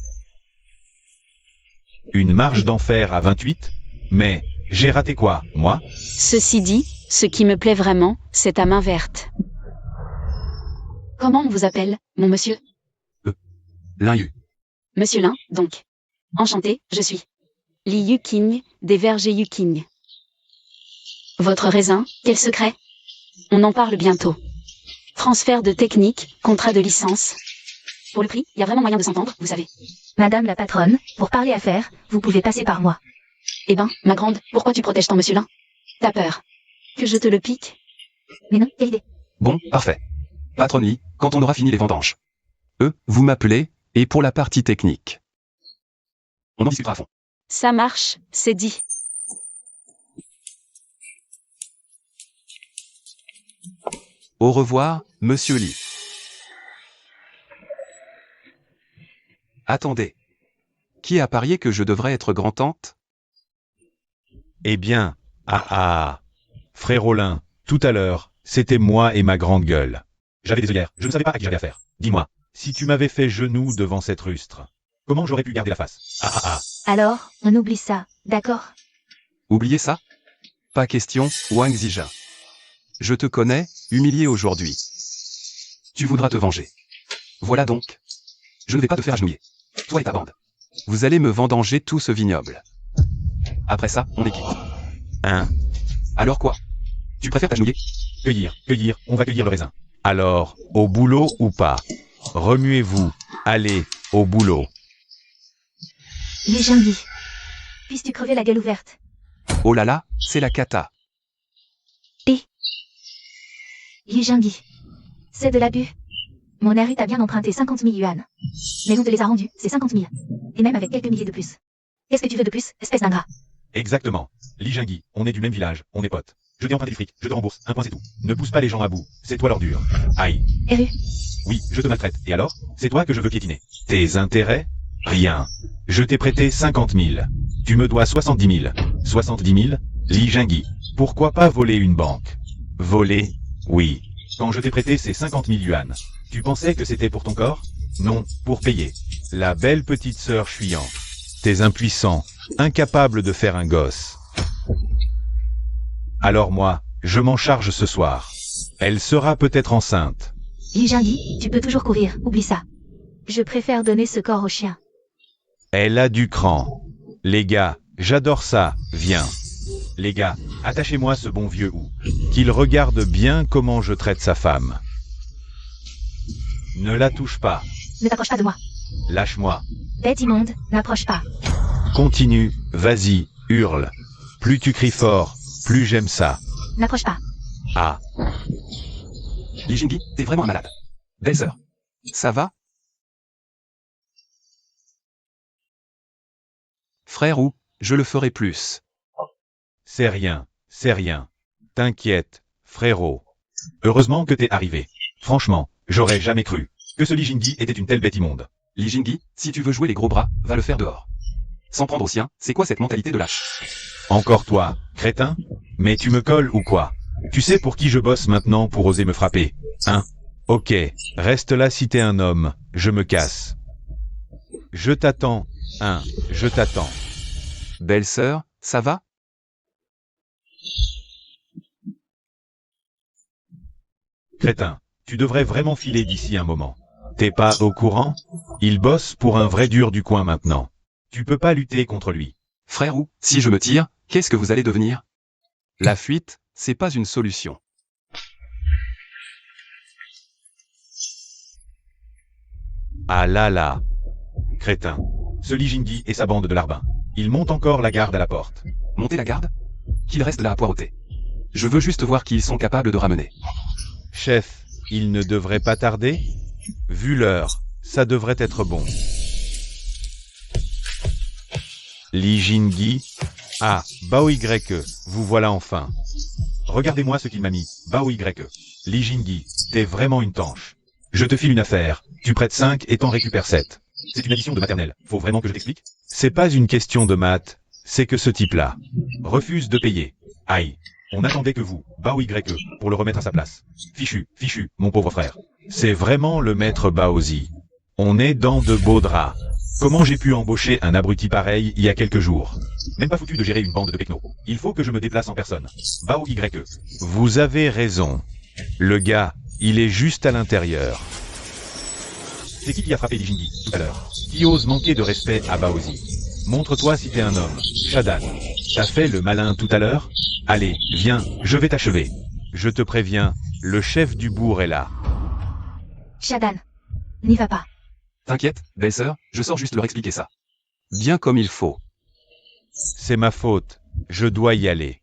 Une marge d'enfer à 28? Mais, j'ai raté quoi, moi? Ceci dit, ce qui me plaît vraiment, c'est ta main verte. Comment on vous appelle, mon monsieur? Lin Yu. Monsieur Lin, donc. Enchanté, je suis Li Yuqing, des vergers Yuqing. Votre raisin, quel secret? On en parle bientôt. Transfert de technique, contrat de licence. Pour le prix, il y a vraiment moyen de s'entendre, vous savez. Madame la patronne, pour parler affaires, vous pouvez passer par moi. Eh ben, ma grande, pourquoi tu protèges ton monsieur Lin? T'as peur que je te le pique? Mais non, quelle idée. Bon, parfait. Patron Li, quand on aura fini les vendanges. Vous m'appelez, et pour la partie technique, on en discutera à fond. Ça marche, c'est dit. Au revoir, monsieur Li. Attendez. Qui a parié que je devrais être grand-tante? Eh bien, ah ah. Frère Olin, tout à l'heure, c'était moi et ma grande gueule. J'avais des œillères, je ne savais pas à qui j'avais affaire. Dis-moi, si tu m'avais fait genou devant cette rustre, comment j'aurais pu garder la face? Ah ah ah. Alors, on oublie ça, d'accord? Oubliez ça? Pas question, Wang Zijin. Je te connais, humilié aujourd'hui. Tu voudras te venger. Voilà donc. Je ne vais pas te faire agenouiller. Toi et ta bande. Vous allez me vendanger tout ce vignoble. Après ça, on est quitte. Hein? Alors quoi? Tu préfères t'agenouiller? Cueillir, on va cueillir le raisin. Alors, au boulot ou pas? Remuez-vous, allez, au boulot. Les Jingui. Puisses-tu crever la gueule ouverte? Oh là là, c'est la cata. Li Jingui. C'est de l'abus. Mon Harry t'a bien emprunté 50 000 yuan. Mais on te les a rendus, c'est 50 000. Et même avec quelques milliers de plus. Qu'est-ce que tu veux de plus, espèce d'ingrat? Exactement. Li Jingui, on est du même village, on est potes. Je t'ai emprunté du fric, je te rembourse, un point c'est tout. Ne pousse pas les gens à bout, c'est toi l'ordure. Aïe. Eru. Oui, je te maltraite, et alors? C'est toi que je veux piétiner. Tes intérêts? Rien. Je t'ai prêté 50 000. Tu me dois 70 000. 70 000? Li Jingui. Pourquoi pas voler une banque? Voler? Oui. Quand je t'ai prêté ces 50 000 yuan, tu pensais que c'était pour ton corps? Non, pour payer. La belle petite sœur fuyant. T'es impuissant, incapable de faire un gosse. Alors moi, Je m'en charge ce soir. Elle sera peut-être enceinte. Li Jingyi, tu peux toujours courir, oublie ça. Je préfère donner ce corps au chien. Elle a du cran. Les gars, j'adore ça, viens. Les gars, attachez-moi ce bon vieux ou. Qu'il regarde bien comment je traite sa femme. Ne la touche pas. Ne t'approche pas de moi. Lâche-moi. Bête immonde, n'approche pas. Continue, vas-y, hurle. Plus tu cries fort, plus j'aime ça. N'approche pas. Ah, Li Jingyi, t'es vraiment un malade. Belle-sœur. Ça va? Frère ou, je le ferai plus. c'est rien, c'est rien. T'inquiète, frérot. Heureusement que t'es arrivé. Franchement, j'aurais jamais cru que ce Li Jingyi était une telle bête immonde. Li Jingyi, si tu veux jouer les gros bras, va le faire dehors. Sans prendre au sien, c'est quoi cette mentalité de lâche? Encore toi, crétin? Mais tu me colles ou quoi? Tu sais pour qui je bosse maintenant pour oser me frapper, hein? Ok, reste là si t'es un homme, je me casse. Je t'attends, hein, je t'attends. Belle-sœur, ça va? Crétin, tu devrais vraiment filer d'ici un moment. T'es pas au courant? Il bosse pour un vrai dur du coin maintenant. Tu peux pas lutter contre lui. Frère ou, si je me tire, qu'est-ce que vous allez devenir? La fuite, c'est pas une solution. Ah là là. Crétin. Ce Li Jingyi et sa bande de larbins. Ils montent encore la garde à la porte. Montez la garde? Qu'ils restent là à poireauter. Je veux juste voir qui ils sont capables de ramener. Chef, il ne devrait pas tarder? Vu l'heure, ça devrait être bon. Li Jingyi. Ah, Bao Y, vous voilà enfin. Regardez-moi ce qu'il m'a mis, Bao Y. Li Jingyi, t'es vraiment une tanche. Je te file une affaire, tu prêtes 5 et t'en récupères 7. C'est une addition de maternelle, faut vraiment que je t'explique? C'est pas une question de maths, c'est que ce type-là refuse de payer. Aïe, on attendait que vous, Bao Y, pour le remettre à sa place. Fichu, mon pauvre frère. C'est vraiment le maître Baozi. On est dans de beaux draps. Comment j'ai pu embaucher un abruti pareil il y a quelques jours? Même pas foutu de gérer une bande de pecnos. Il faut que je me déplace en personne. Bao Y. Vous avez raison. Le gars, il est juste à l'intérieur. C'est qui a frappé Li Jingyi tout à l'heure? Qui ose manquer de respect à Baozi? Montre-toi si t'es un homme. Shadan. T'as fait le malin tout à l'heure? Allez, viens, je vais t'achever. Je te préviens, le chef du bourg est là. Shadan. N'y va pas. T'inquiète, belle-sœur, je sors juste leur expliquer ça. Bien comme il faut. C'est ma faute. Je dois y aller.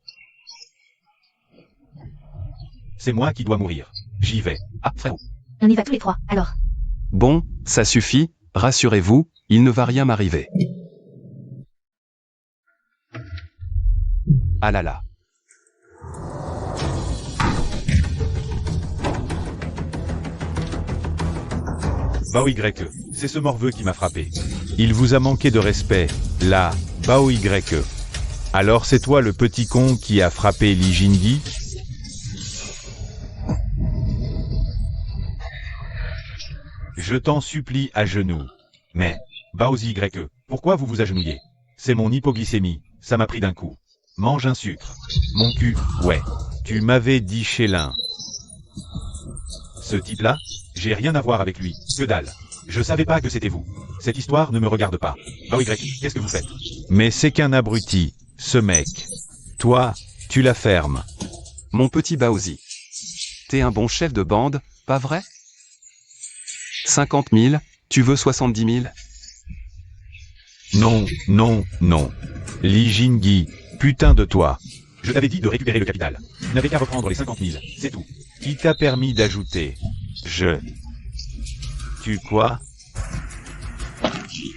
C'est moi qui dois mourir. J'y vais. Ah, frérot. On y va tous les trois, alors. Bon, ça suffit, rassurez-vous, il ne va rien m'arriver. Ah là là. Bao Y, c'est ce morveux qui m'a frappé. Il vous a manqué de respect, là, Bao Y. Alors c'est toi le petit con qui a frappé Li Jingyi? Je t'en supplie à genoux. Mais, Baozi Y, pourquoi vous vous agenouillez? C'est mon hypoglycémie, ça m'a pris d'un coup. Mange un sucre. Mon cul, ouais. Tu m'avais dit Chélin. Ce type-là, j'ai rien à voir avec lui, que dalle. Je savais pas que c'était vous. Cette histoire ne me regarde pas. Bao Y, qu'est-ce que vous faites? Mais c'est qu'un abruti, ce mec. Toi, tu la fermes. Mon petit Baozi. T'es un bon chef de bande, pas vrai? 50 000, tu veux 70 000? Non, non, non. Li Jingyi, putain de toi. Je t'avais dit de récupérer le capital. Tu n'avais qu'à reprendre les 50 000, c'est tout. Qui t'a permis d'ajouter? Tu quoi?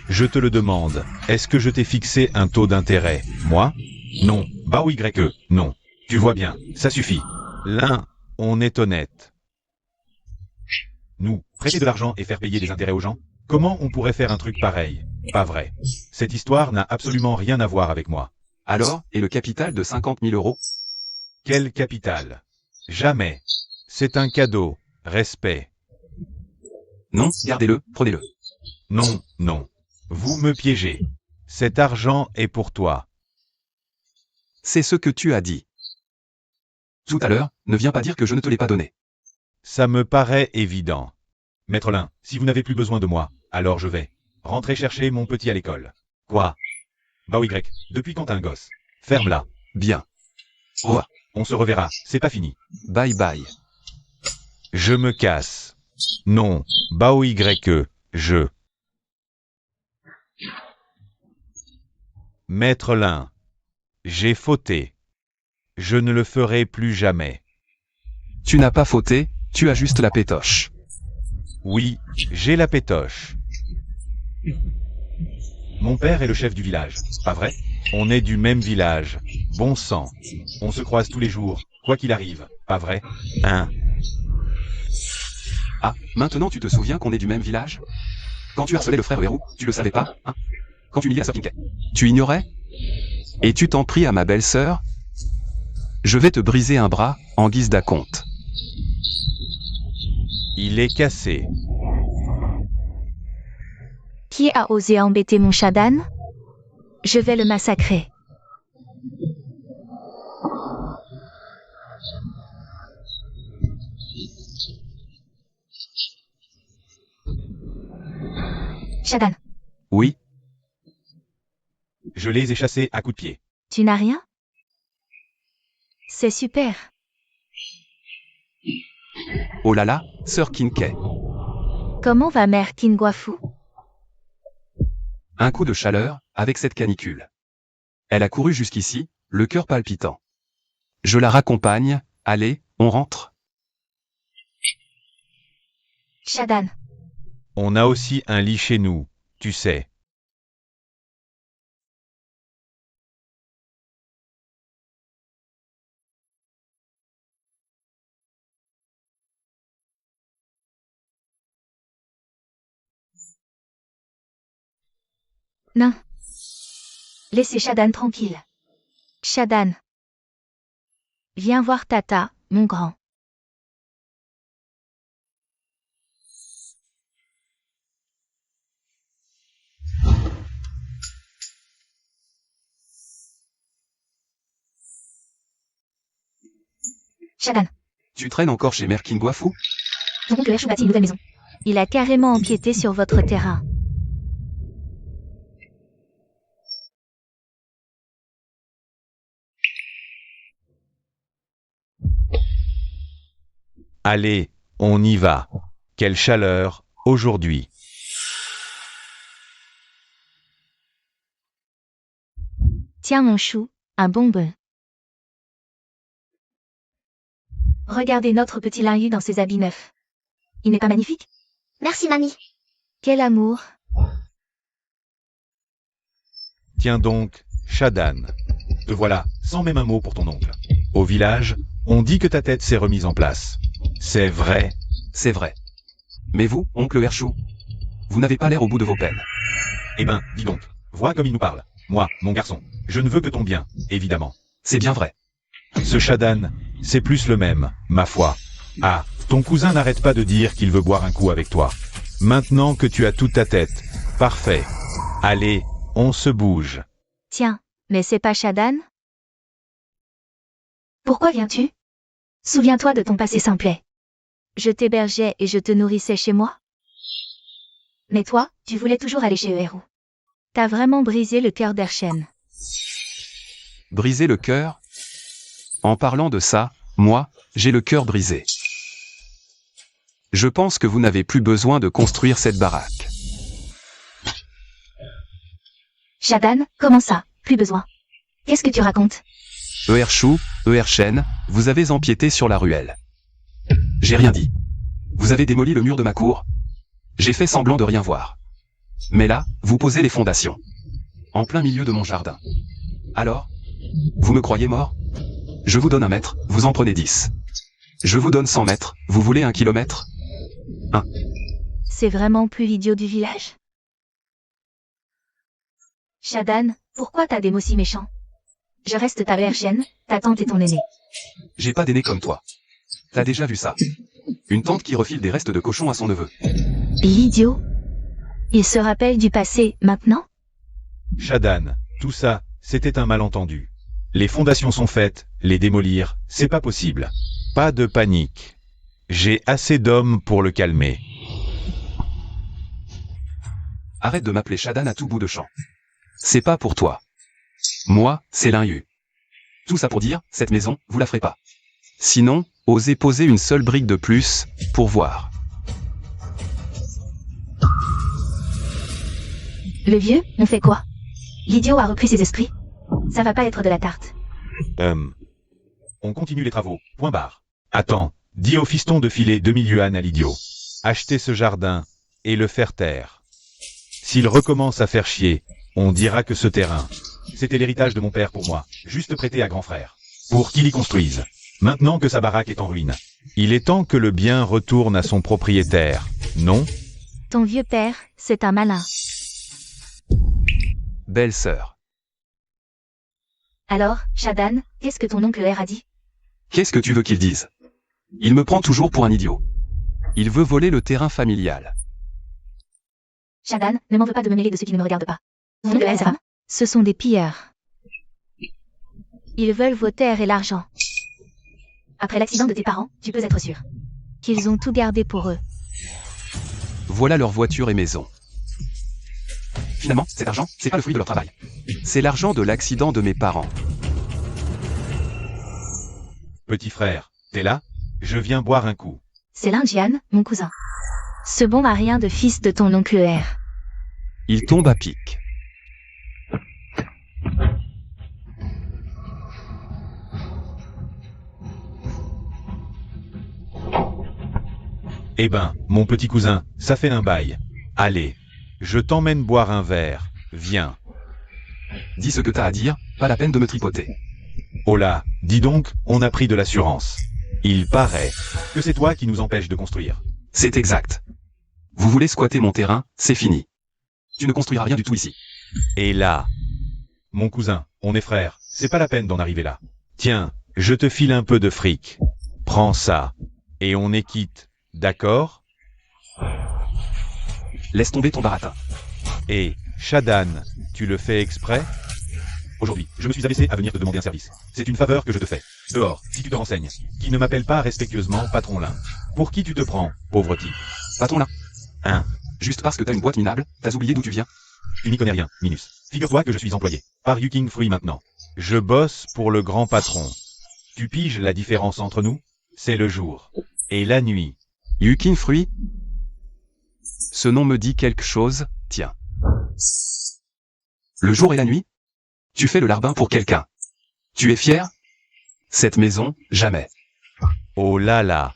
Je te le demande. Est-ce que je t'ai fixé un taux d'intérêt? Moi? Non. Bao Y, non. Tu vois bien, ça suffit. L'un, on est honnête. Nous, prêter de l'argent et faire payer des intérêts aux gens? Comment on pourrait faire un truc pareil? Pas vrai. Cette histoire n'a absolument rien à voir avec moi. Alors, et le capital de 50 000 euros? Quel capital? Jamais. C'est un cadeau. Respect. Non, gardez-le, prenez-le. Non, non. Vous me piégez. Cet argent est pour toi. C'est ce que tu as dit. Tout à l'heure, ne viens pas dire que je ne te l'ai pas donné. Ça me paraît évident. Maître Lin, si vous n'avez plus besoin de moi, alors je vais rentrer chercher mon petit à l'école. Quoi? Bao Y, depuis quand t'as un gosse? Ferme-la. Bien. Au revoir. On se reverra, c'est pas fini. Bye bye. Je me casse. Non, Bao Y, je. Maître Lin, j'ai fauté. Je ne le ferai plus jamais. Tu n'as pas fauté, tu as juste la pétoche. Oui, j'ai la pétoche. Mon père est le chef du village, pas vrai? On est du même village. Bon sang. On se croise tous les jours, quoi qu'il arrive, pas vrai? Hein? Ah, maintenant tu te souviens qu'on est du même village? Quand tu harcelais le frère Héroux, tu le savais pas, hein? Quand tu humiliais la sœur Kinkai, tu ignorais? Et tu t'en pries à ma belle-sœur? Je vais te briser un bras, en guise d'acompte. Il est cassé. Qui a osé embêter mon Shadan? Je vais le massacrer. Shadan, Oui, Je les ai chassés à coups de pied. tu n'as rien? C'est super. oh là là, sœur Kinkai. Comment va mère Kinguafu? Un coup de chaleur, avec cette canicule. Elle a couru jusqu'ici, le cœur palpitant. Je la raccompagne, allez, on rentre. Shadan, On a aussi un lit chez nous, tu sais. non. Laissez Shadan tranquille. Shadan. Viens voir Tata, mon grand. Shadan, Tu traînes encore chez Mère Kinguafu? ton oncle Hershu bâtit une nouvelle maison. Il a carrément empiété sur votre terrain. Allez, on y va. Quelle chaleur, aujourd'hui. Tiens mon chou, un bonbon. Regardez notre petit Linhu dans ses habits neufs. Il n'est pas magnifique? Merci, mamie. Quel amour. Tiens donc, Shadan. Te voilà, sans même un mot pour ton oncle. Au village, on dit que ta tête s'est remise en place. C'est vrai. C'est vrai. Mais vous, oncle Hershu, vous n'avez pas l'air au bout de vos peines. Eh ben, dis donc, vois comme il nous parle. Moi, mon garçon, je ne veux que ton bien, évidemment. C'est bien vrai. Ce Shadan, c'est plus le même, ma foi. Ah, ton cousin n'arrête pas de dire qu'il veut boire un coup avec toi. Maintenant que tu as toute ta tête. Parfait. Allez, on se bouge. Tiens, mais c'est pas Shadan? Pourquoi viens-tu? Souviens-toi de ton passé simplet. Je t'hébergeais et je te nourrissais chez moi. Mais toi, tu voulais toujours aller chez Héroux. T'as vraiment brisé le cœur d'Ershen. Briser le cœur? En parlant de ça, moi, j'ai le cœur brisé. Je pense que vous n'avez plus besoin de construire cette baraque. Shadan, comment ça? Plus besoin. Qu'est-ce que tu racontes? Hershu, Ershen, vous avez empiété sur la ruelle. J'ai rien dit. Vous avez démoli le mur de ma cour. J'ai fait semblant de rien voir. Mais là, vous posez les fondations. En plein milieu de mon jardin. Alors? Vous me croyez mort? Je vous donne 1 mètre, vous en prenez 10. Je vous donne 100 mètres, vous voulez 1 kilomètre? C'est vraiment plus l'idiot du village. Shadan, pourquoi t'as des mots si méchants? Je reste ta Ershen, ta tante et ton aîné. J'ai pas d'aîné comme toi. T'as déjà vu ça? Une tante qui refile des restes de cochon à son neveu. L'idiot? Il se rappelle du passé, maintenant? Shadan, tout ça, c'était un malentendu. Les fondations sont faites, les démolir, c'est pas possible. Pas de panique. J'ai assez d'hommes pour le calmer. Arrête de m'appeler Shadan à tout bout de champ. C'est pas pour toi. Moi, c'est l'Inyu. Tout ça pour dire, cette maison, vous la ferez pas. Sinon, osez poser une seule brique de plus, pour voir. Le vieux, on fait quoi? L'idiot a repris ses esprits. Ça va pas être de la tarte. On continue les travaux, point barre. Attends, dis au fiston de filer 2000 yuan à l'idiot. Acheter ce jardin, et le faire taire. S'il recommence à faire chier, on dira que ce terrain, c'était l'héritage de mon père pour moi, juste prêté à grand frère. Pour qu'il y construise. Maintenant que sa baraque est en ruine. Il est temps que le bien retourne à son propriétaire, non? Ton vieux père, c'est un malin. Belle-sœur. Alors, Shadan, qu'est-ce que ton oncle R a dit? Qu'est-ce que tu veux qu'il dise? Il me prend toujours pour un idiot. Il veut voler le terrain familial. Shadan, ne m'en veux pas de me mêler de ceux qui ne me regardent pas. Mon oncle R, ce sont des pilleurs. Ils veulent vos terres et l'argent. Après l'accident de tes parents, tu peux être sûr qu'ils ont tout gardé pour eux. Voilà leur voiture et maison. Finalement, cet argent, c'est pas le fruit de leur travail. C'est l'argent de l'accident de mes parents. Petit frère, t'es là? Je viens boire un coup. C'est l'Indian, mon cousin. Ce bon à rien de fils de ton oncle R. Il tombe à pic. Eh ben, mon petit cousin, ça fait un bail. Allez, je t'emmène boire un verre, viens. Dis ce que t'as à dire, pas la peine de me tripoter. Oh là, dis donc, on a pris de l'assurance. Il paraît que c'est toi qui nous empêches de construire. C'est exact. Vous voulez squatter mon terrain, c'est fini. Tu ne construiras rien du tout ici. Et là, mon cousin, on est frères, c'est pas la peine d'en arriver là. Tiens, je te file un peu de fric. Prends ça. Et on est quitte, d'accord? Laisse tomber ton baratin. Et, Shadan, tu le fais exprès? Aujourd'hui, je me suis abaissé à venir te demander un service. C'est une faveur que je te fais. Dehors, si tu te renseignes, qui ne m'appelle pas respectueusement patron Lin. Pour qui tu te prends, pauvre type? Patron là. Hein? Juste parce que t'as une boîte minable, t'as oublié d'où tu viens? Tu n'y connais rien, Minus. Figure-toi que je suis employé par Yuking Fruit maintenant. Je bosse pour le grand patron. Tu piges la différence entre nous? C'est le jour. Et la nuit. Yukin Fruit? Ce nom me dit quelque chose, tiens. Le jour et la nuit? Tu fais le larbin pour quelqu'un. Tu es fier? Cette maison, jamais. Oh là là.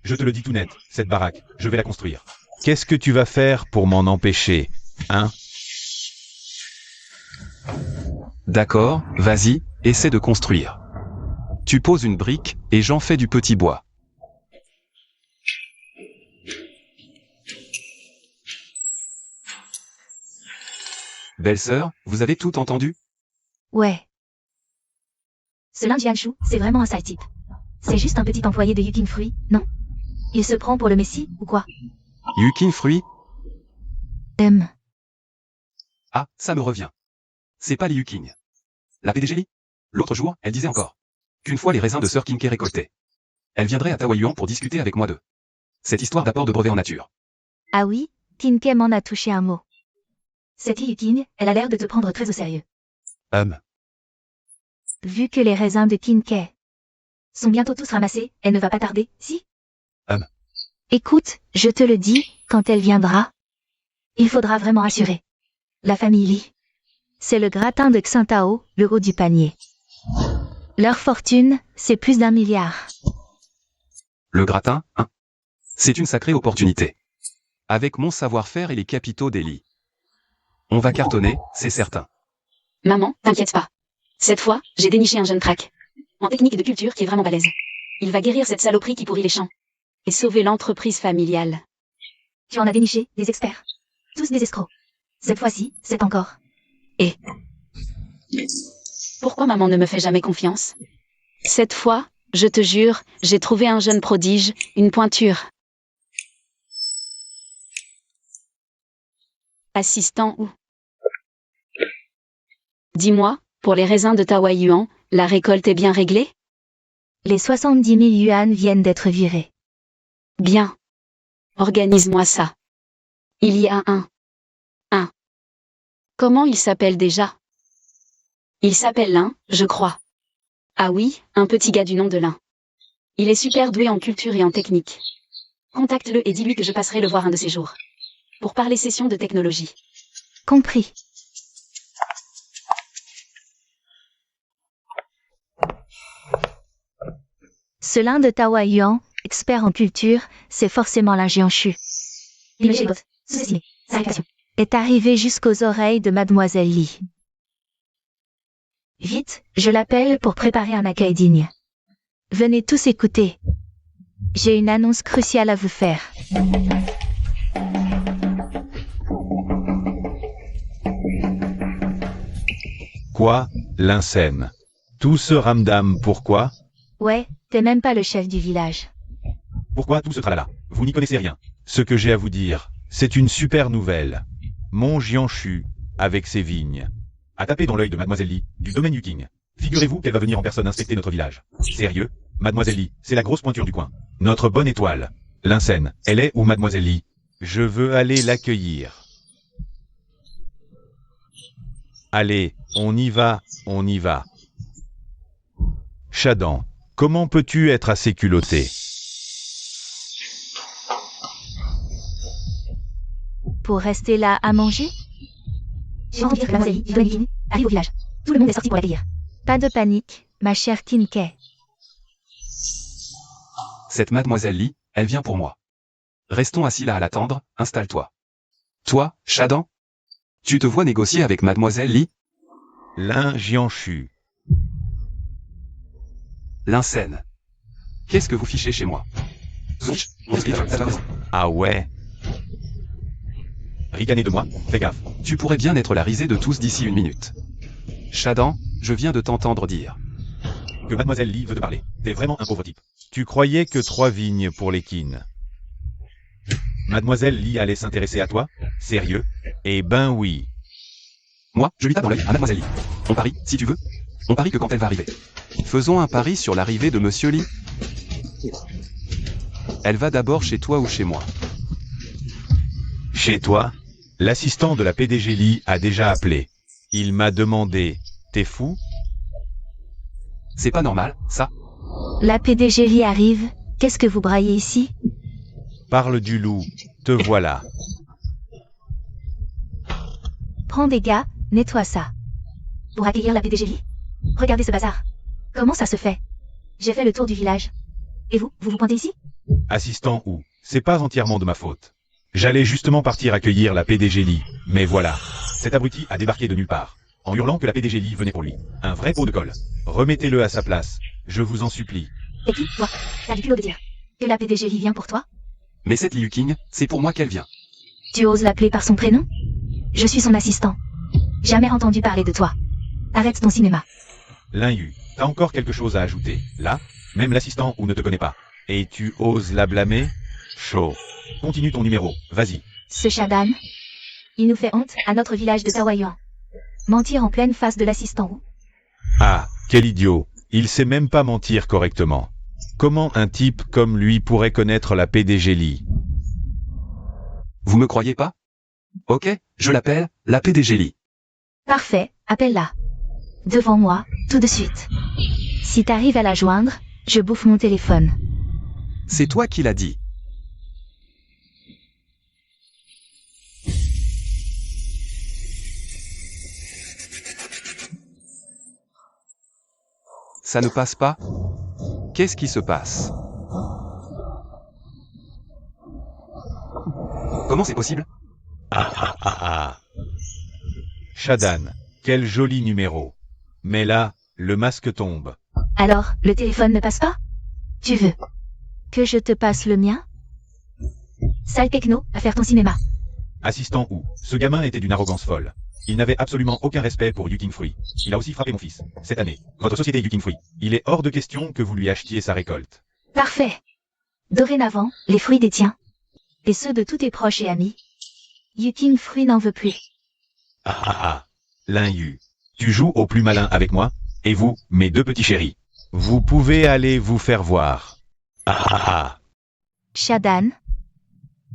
Je te le dis tout net, cette baraque, je vais la construire. Qu'est-ce que tu vas faire pour m'en empêcher, hein? D'accord, vas-y, essaie de construire. Tu poses une brique, et j'en fais du petit bois. Belle-sœur, vous avez tout entendu? Ouais. Ce Lin Shu, c'est vraiment un sale type. C'est juste un petit employé de Yuking Fruit, non? Il se prend pour le messie, ou quoi? Yukin Fruit? Ah, ça me revient. C'est pas les Yuking. La PDG Li? L'autre jour, elle disait encore qu'une fois les raisins de Sir Kinke récoltés, elle viendrait à Taoyuan pour discuter avec moi d'eux. Cette histoire d'apport de brevets en nature. Ah oui, Kinke m'en a touché un mot. Cette Yuking, elle a l'air de te prendre très au sérieux. Vu que les raisins de Kinke sont bientôt tous ramassés, elle ne va pas tarder, si? Écoute, je te le dis, quand elle viendra, il faudra vraiment assurer. La famille Li. C'est le gratin de Xintao, le haut du panier. Leur fortune, c'est plus d'1 milliard. Le gratin, hein? C'est une sacrée opportunité. Avec mon savoir-faire et les capitaux d'Eli. On va cartonner, c'est certain. Maman, t'inquiète pas. Cette fois, j'ai déniché un jeune crack. En technique de culture qui est vraiment balèze. Il va guérir cette saloperie qui pourrit les champs. Et sauver l'entreprise familiale. Tu en as déniché, des experts. Tous des escrocs. Cette fois-ci, c'est encore. Et pourquoi maman ne me fait jamais confiance? Cette fois, je te jure, j'ai trouvé un jeune prodige, une pointure. Assistant ou? Dis-moi, Pour les raisins de Taoyuan, la récolte est bien réglée? Les 70 000 yuan viennent d'être virés. Bien. Organise-moi ça. Il y a un. Comment il s'appelle déjà? Il s'appelle Lin, je crois. Ah oui, un petit gars du nom de Lin. Il est super doué en culture et en technique. Contacte-le et dis-lui que je passerai le voir un de ces jours. Pour parler session de technologie. Compris. Ce Lin de Taoyuan, expert en culture, c'est forcément Lin Jianshu. Est arrivé jusqu'aux oreilles de Mademoiselle Li. Vite, je l'appelle pour préparer un accueil digne. Venez tous écouter. J'ai une annonce cruciale à vous faire. Quoi, l'insène? Tout ce ramdam, pourquoi? Ouais, t'es même pas le chef du village. Pourquoi tout ce tralala? Vous n'y connaissez rien. Ce que j'ai à vous dire, c'est une super nouvelle. Mon Jianshu, avec ses vignes, a tapé dans l'œil de Mademoiselle Li, du domaine Yuking. Figurez-vous qu'elle va venir en personne inspecter notre village. Sérieux? Mademoiselle Li, c'est la grosse pointure du coin. Notre bonne étoile. L'insène, elle est où Mademoiselle Li? Je veux aller l'accueillir. Allez, on y va, on y va. Shadan, comment peux-tu être assez culotté? Pour rester là à manger? J'ai entendu dire que Mademoiselle Li, du domaine Yuking, arrive au village. Tout le monde est sorti pour l'accueillir. Pas de panique, ma chère Kinkei. Cette Mademoiselle Li, elle vient pour moi. Restons assis là à l'attendre, installe-toi. Toi, Shadan? Tu te vois négocier avec Mademoiselle Li? Lin Jianshu. L'insène. Qu'est-ce que vous fichez chez moi? Ah ouais? Ricanez de moi, fais gaffe. Tu pourrais bien être la risée de tous d'ici une minute. Shadan, je viens de t'entendre dire. Que Mademoiselle Li veut te parler. T'es vraiment un pauvre type. Tu croyais que 3 vignes pour les quines. Mademoiselle Li allait s'intéresser à toi? Sérieux? Eh ben oui. Moi, je lui tape dans l'œil à Mademoiselle Li. On parie, si tu veux. On parie que quand elle va arriver. Faisons un pari sur l'arrivée de Monsieur Li. Elle va d'abord chez toi ou chez moi? Chez toi? L'assistant de la PDG Li a déjà appelé. Il m'a demandé, t'es fou? C'est pas normal, ça. La PDG Li arrive, qu'est-ce que vous braillez ici? Parle du loup, te voilà. Prends des gars, nettoie ça. Pour accueillir la PDG Li? Regardez ce bazar. Comment ça se fait? J'ai fait le tour du village. Et vous vous pointez ici? Assistant ou, c'est pas entièrement de ma faute. J'allais justement partir accueillir la PDG Li, mais voilà. Cet abruti a débarqué de nulle part, en hurlant que la PDG Li venait pour lui. Un vrai pot de colle. Remettez-le à sa place, je vous en supplie. Et puis, toi, t'as du culot de dire que la PDG Li vient pour toi? Mais cette Liu King, c'est pour moi qu'elle vient. Tu oses l'appeler par son prénom? Je suis son assistant. Jamais entendu parler de toi. Arrête ton cinéma. Lin Yu, t'as encore quelque chose à ajouter, là? Même l'assistant ou ne te connaît pas. Et tu oses la blâmer? Chaud. Continue ton numéro, vas-y. Ce Shadan, il nous fait honte à notre village de Taoyuan. Mentir en pleine face de l'assistant. Ah, quel idiot. Il sait même pas mentir correctement. Comment un type comme lui pourrait connaître la PDG Li? Vous me croyez pas? Ok, je l'appelle, la PDG Li. Parfait, appelle-la. Devant moi, tout de suite. Si t'arrives à la joindre, je bouffe mon téléphone. C'est toi qui l'as dit. Ça ne passe pas? Qu'est-ce qui se passe? Comment c'est possible? Ah. Shadan, quel joli numéro. Mais là, le masque tombe. Alors, le téléphone ne passe pas? Tu veux que je te passe le mien? Sale techno, à faire ton cinéma. Assistant ou, ce gamin était d'une arrogance folle. Il n'avait absolument aucun respect pour Yuking Fruit. Il a aussi frappé mon fils. Cette année, votre société Yuking Fruit. Il est hors de question que vous lui achetiez sa récolte. Parfait. Dorénavant, les fruits des tiens. Et ceux de tous tes proches et amis. Yuking Fruit n'en veut plus. Ah. Lin Yu. Tu joues au plus malin avec moi, et vous, mes deux petits chéris. Vous pouvez aller vous faire voir. Ah ah ah. Shadan,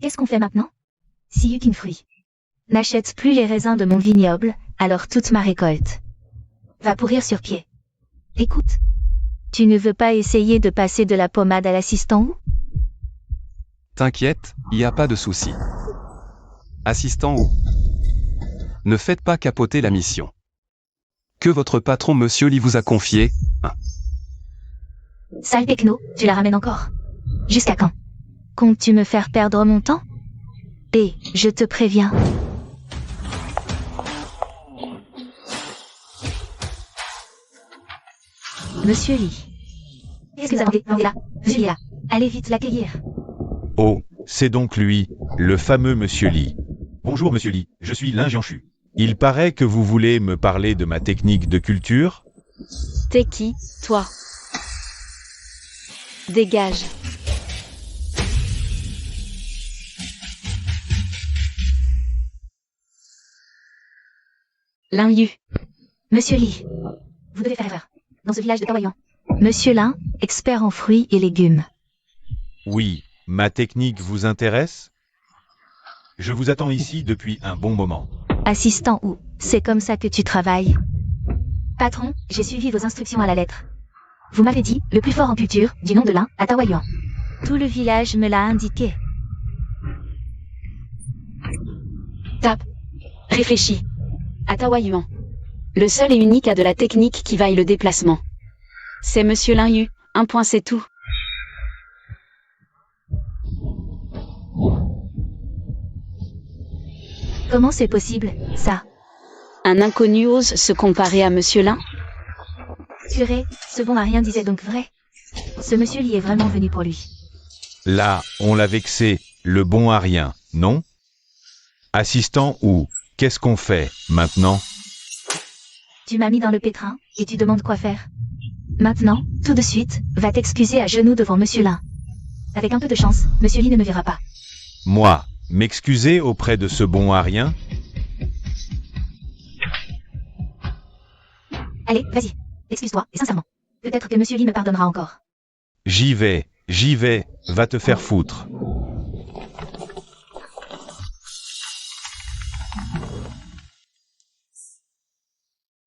qu'est-ce qu'on fait maintenant? Si Yukin fruit. N'achète plus les raisins de mon vignoble, alors toute ma récolte va pourrir sur pied. Écoute, tu ne veux pas essayer de passer de la pommade à l'assistant ou? T'inquiète, y a pas de souci. Assistant ou? Ne faites pas capoter la mission. Que votre patron Monsieur Lee vous a confié, hein. Sale techno, tu la ramènes encore? Jusqu'à quand? Comptes-tu me faire perdre mon temps? Et, je te préviens. Monsieur Lee. Qu'est-ce que vous attendez là? Monsieur Lee là. Allez vite l'accueillir. Oh, c'est donc lui, le fameux Monsieur Lee. Bonjour Monsieur Lee, je suis Lin Jianshu. Il paraît que vous voulez me parler de ma technique de culture? T'es qui, toi? Dégage. Lin Yu. Monsieur Lee. Vous devez faire erreur. Dans ce village de Taoyuan. Monsieur Lin, expert en fruits et légumes. Oui, ma technique vous intéresse? Je vous attends ici depuis un bon moment. Assistant ou, c'est comme ça que tu travailles? Patron, j'ai suivi vos instructions à la lettre. Vous m'avez dit, le plus fort en culture, du nom de Lin, à Taoyuan. Tout le village me l'a indiqué. Tape. Réfléchis. À Taoyuan. Le seul et unique a de la technique qui vaille le déplacement. C'est Monsieur Lin Yu, un point c'est tout. Comment c'est possible, ça? Un inconnu ose se comparer à Monsieur Lin? Purée, ce bon à rien disait donc vrai. Ce monsieur Lee est vraiment venu pour lui. Là, on l'a vexé, le bon à rien, non? Assistant ou, qu'est-ce qu'on fait, maintenant? Tu m'as mis dans le pétrin, et tu demandes quoi faire. Maintenant, tout de suite, va t'excuser à genoux devant monsieur Lin. Avec un peu de chance, monsieur Lee ne me verra pas. Moi, m'excuser auprès de ce bon à rien? Allez, vas-y, excuse-toi, et sincèrement. Peut-être que monsieur Lee me pardonnera encore. J'y vais, va te faire foutre.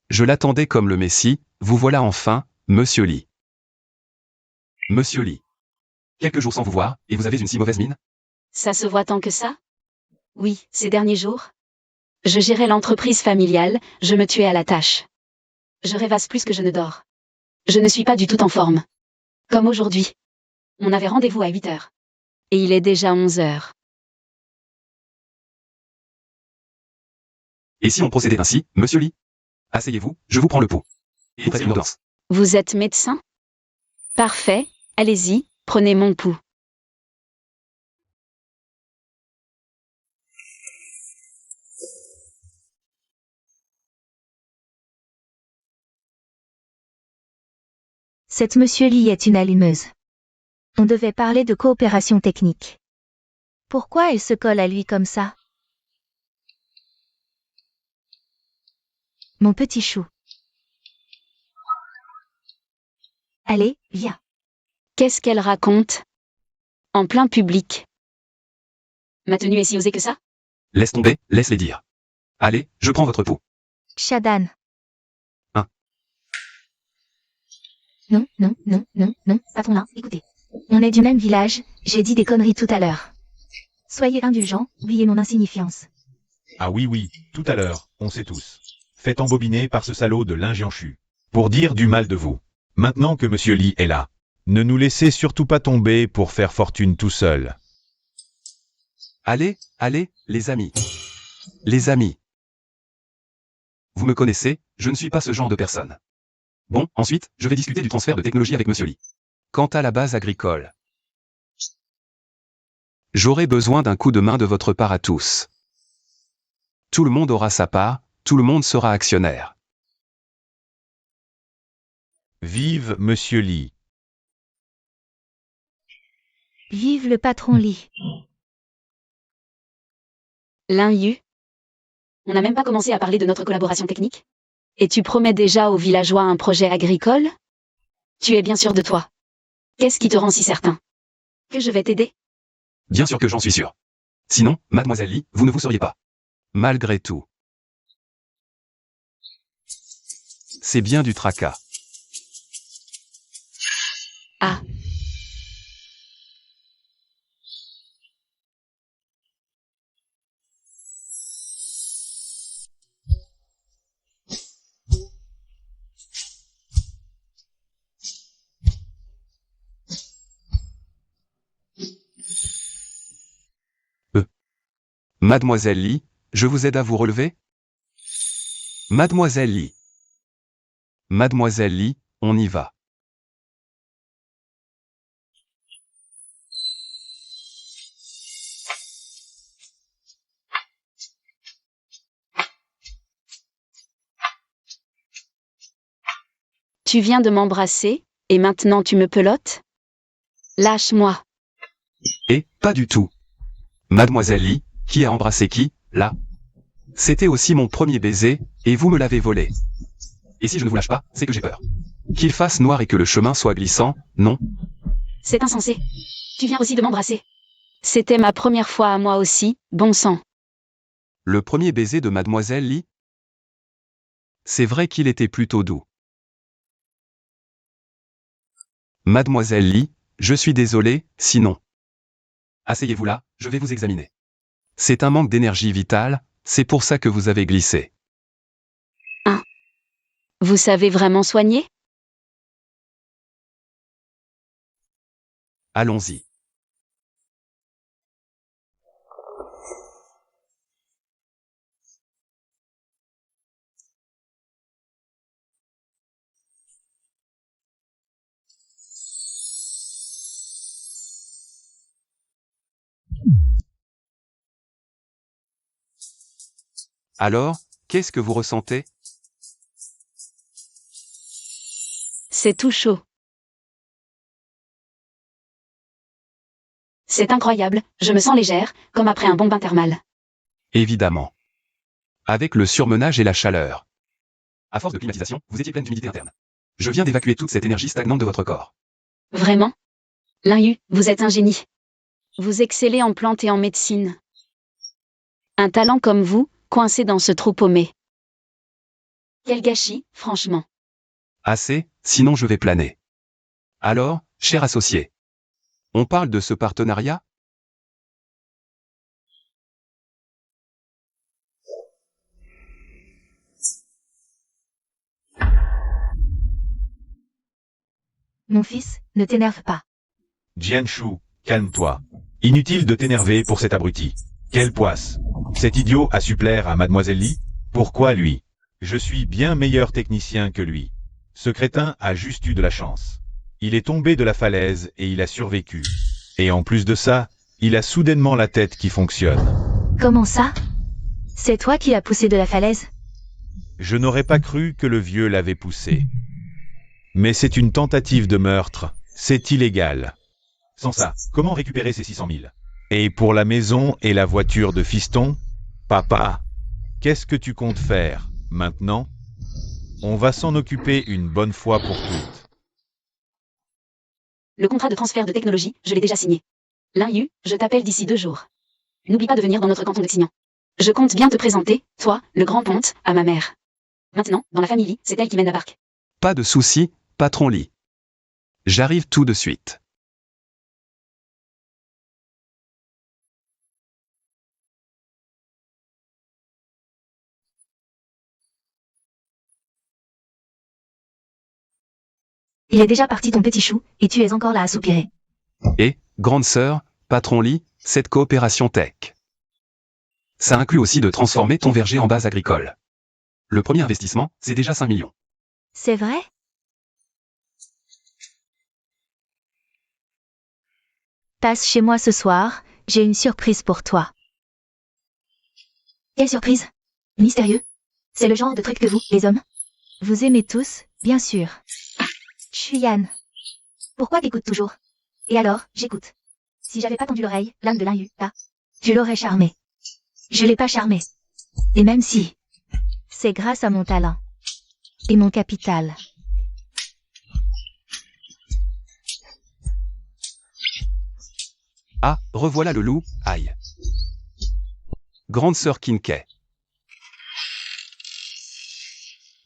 Je l'attendais comme le Messie, vous voilà enfin, Monsieur Lee. Monsieur Lee. Quelques jours sans vous voir, et vous avez une si mauvaise mine? Ça se voit tant que ça? Oui, ces derniers jours. Je gérais l'entreprise familiale, je me tuais à la tâche. Je rêvasse plus que je ne dors. Je ne suis pas du tout en forme. Comme aujourd'hui. On avait rendez-vous à 8 heures. Et il est déjà 11 heures. Et si on procédait ainsi, Monsieur Lee? Asseyez-vous, je vous prends le pouls. Et prêtez une danse. Vous êtes médecin? Parfait, allez-y, prenez mon pouls. Cette monsieur Lee est une allumeuse. On devait parler de coopération technique. Pourquoi elle se colle à lui comme ça? Mon petit chou. Allez, viens. Qu'est-ce qu'elle raconte? En plein public. Ma tenue est si osée que ça? Laisse tomber, laisse-les dire. Allez, je prends votre pouls. Shadan. Hein? Non, patron là, écoutez. On est du même village, j'ai dit des conneries tout à l'heure. Soyez indulgents, oubliez mon insignifiance. Ah oui, tout à l'heure, on sait tous. Fait embobiner par ce salaud de Lin Jianshu. Pour dire du mal de vous. Maintenant que Monsieur Lee est là. Ne nous laissez surtout pas tomber pour faire fortune tout seul. Allez, les amis. Les amis. Vous me connaissez, je ne suis pas ce genre de personne. Bon, ensuite, je vais discuter du transfert de technologie avec Monsieur Lee. Quant à la base agricole, j'aurai besoin d'un coup de main de votre part à tous. Tout le monde aura sa part, tout le monde sera actionnaire. Vive Monsieur Lee. Vive le patron Lee. Lin Yu. On n'a même pas commencé à parler de notre collaboration technique? Et tu promets déjà aux villageois un projet agricole? Tu es bien sûr de toi. Qu'est-ce qui te rend si certain? Que je vais t'aider? Bien sûr que j'en suis sûr. Sinon, mademoiselle Lee, vous ne vous seriez pas. Malgré tout. C'est bien du tracas. Ah. Mademoiselle Lee, je vous aide à vous relever? Mademoiselle Lee. Mademoiselle Lee, on y va. Tu viens de m'embrasser, et maintenant tu me pelotes? Lâche-moi. Et, pas du tout. Mademoiselle Lee, qui a embrassé qui, là? C'était aussi mon premier baiser, et vous me l'avez volé. Et si je ne vous lâche pas, c'est que j'ai peur. Qu'il fasse noir et que le chemin soit glissant, non? C'est insensé. Tu viens aussi de m'embrasser. C'était ma première fois à moi aussi, bon sang. Le premier baiser de Mademoiselle Lee? C'est vrai qu'il était plutôt doux. Mademoiselle Lee, je suis désolé, sinon. Asseyez-vous là, je vais vous examiner. C'est un manque d'énergie vitale, c'est pour ça que vous avez glissé. Vous savez vraiment soigner? Allons-y. Alors, qu'est-ce que vous ressentez? C'est tout chaud. C'est incroyable, je me sens légère, comme après un bon bain thermal. Évidemment. Avec le surmenage et la chaleur. À force de climatisation, vous étiez pleine d'humidité interne. Je viens d'évacuer toute cette énergie stagnante de votre corps. Vraiment? Linhu, vous êtes un génie. Vous excellez en plantes et en médecine. Un talent comme vous, coincé dans ce trou paumé. Quel gâchis, franchement. Assez, sinon je vais planer. Alors, cher associé. On parle de ce partenariat? Mon fils, ne t'énerve pas. Jianshu, calme-toi. Inutile de t'énerver pour cet abruti. Quelle poisse. Cet idiot a su plaire à Mademoiselle Lee? Pourquoi lui? Je suis bien meilleur technicien que lui. Ce crétin a juste eu de la chance. Il est tombé de la falaise et il a survécu. Et en plus de ça, il a soudainement la tête qui fonctionne. Comment ça? C'est toi qui l'as poussé de la falaise? Je n'aurais pas cru que le vieux l'avait poussé. Mais c'est une tentative de meurtre, c'est illégal. Sans ça, comment récupérer ces 600 000? Et pour la maison et la voiture de fiston? Papa, qu'est-ce que tu comptes faire, maintenant? On va s'en occuper une bonne fois pour toutes. Le contrat de transfert de technologie, je l'ai déjà signé. Linhu, je t'appelle d'ici 2 jours. N'oublie pas de venir dans notre canton de Xignan. Je compte bien te présenter, toi, le grand ponte, à ma mère. Maintenant, dans la famille Lee, c'est elle qui mène la barque. Pas de souci, patron Lee. J'arrive tout de suite. Il est déjà parti ton petit chou, et tu es encore là à soupirer. Et, grande sœur, patron Lee, cette coopération tech. Ça inclut aussi de transformer ton verger en base agricole. Le premier investissement, c'est déjà 5 millions. C'est vrai? Passe chez moi ce soir, j'ai une surprise pour toi. Quelle surprise? Mystérieux. C'est le genre de truc que vous, les hommes, vous aimez tous, bien sûr. Chuyan. Pourquoi t'écoutes toujours? Et alors, j'écoute. Si j'avais pas tendu l'oreille, l'âme de Linhu, là, tu l'aurais charmé. Je l'ai pas charmé. Et même si, c'est grâce à mon talent. Et mon capital. Ah, revoilà le loup, aïe. Grande sœur Kinkay.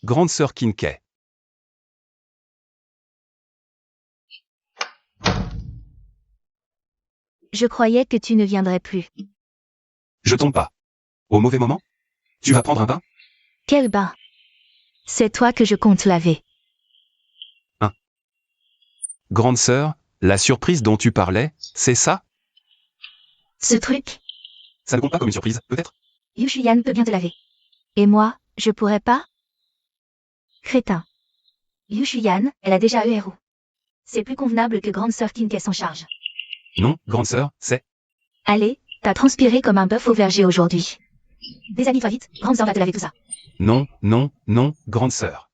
Grande sœur Kinkay. Je croyais que tu ne viendrais plus. Je tombe pas. Au mauvais moment? Tu vas prendre un bain? Quel bain? C'est toi que je compte laver. Grande sœur, la surprise dont tu parlais, c'est ça? Ce truc, Ça ne compte pas comme une surprise, peut-être? Yushuyan peut bien te laver. Et moi, je pourrais pas? Crétin. Yushuyan, elle a déjà eu Héros. C'est plus convenable que grande sœur Kinkay s'en charge. Non, grande sœur, c'est... Allez, t'as transpiré comme un bœuf au verger aujourd'hui. Déshabille-toi vite, grande sœur va te laver tout ça. Non, non, non, grande sœur.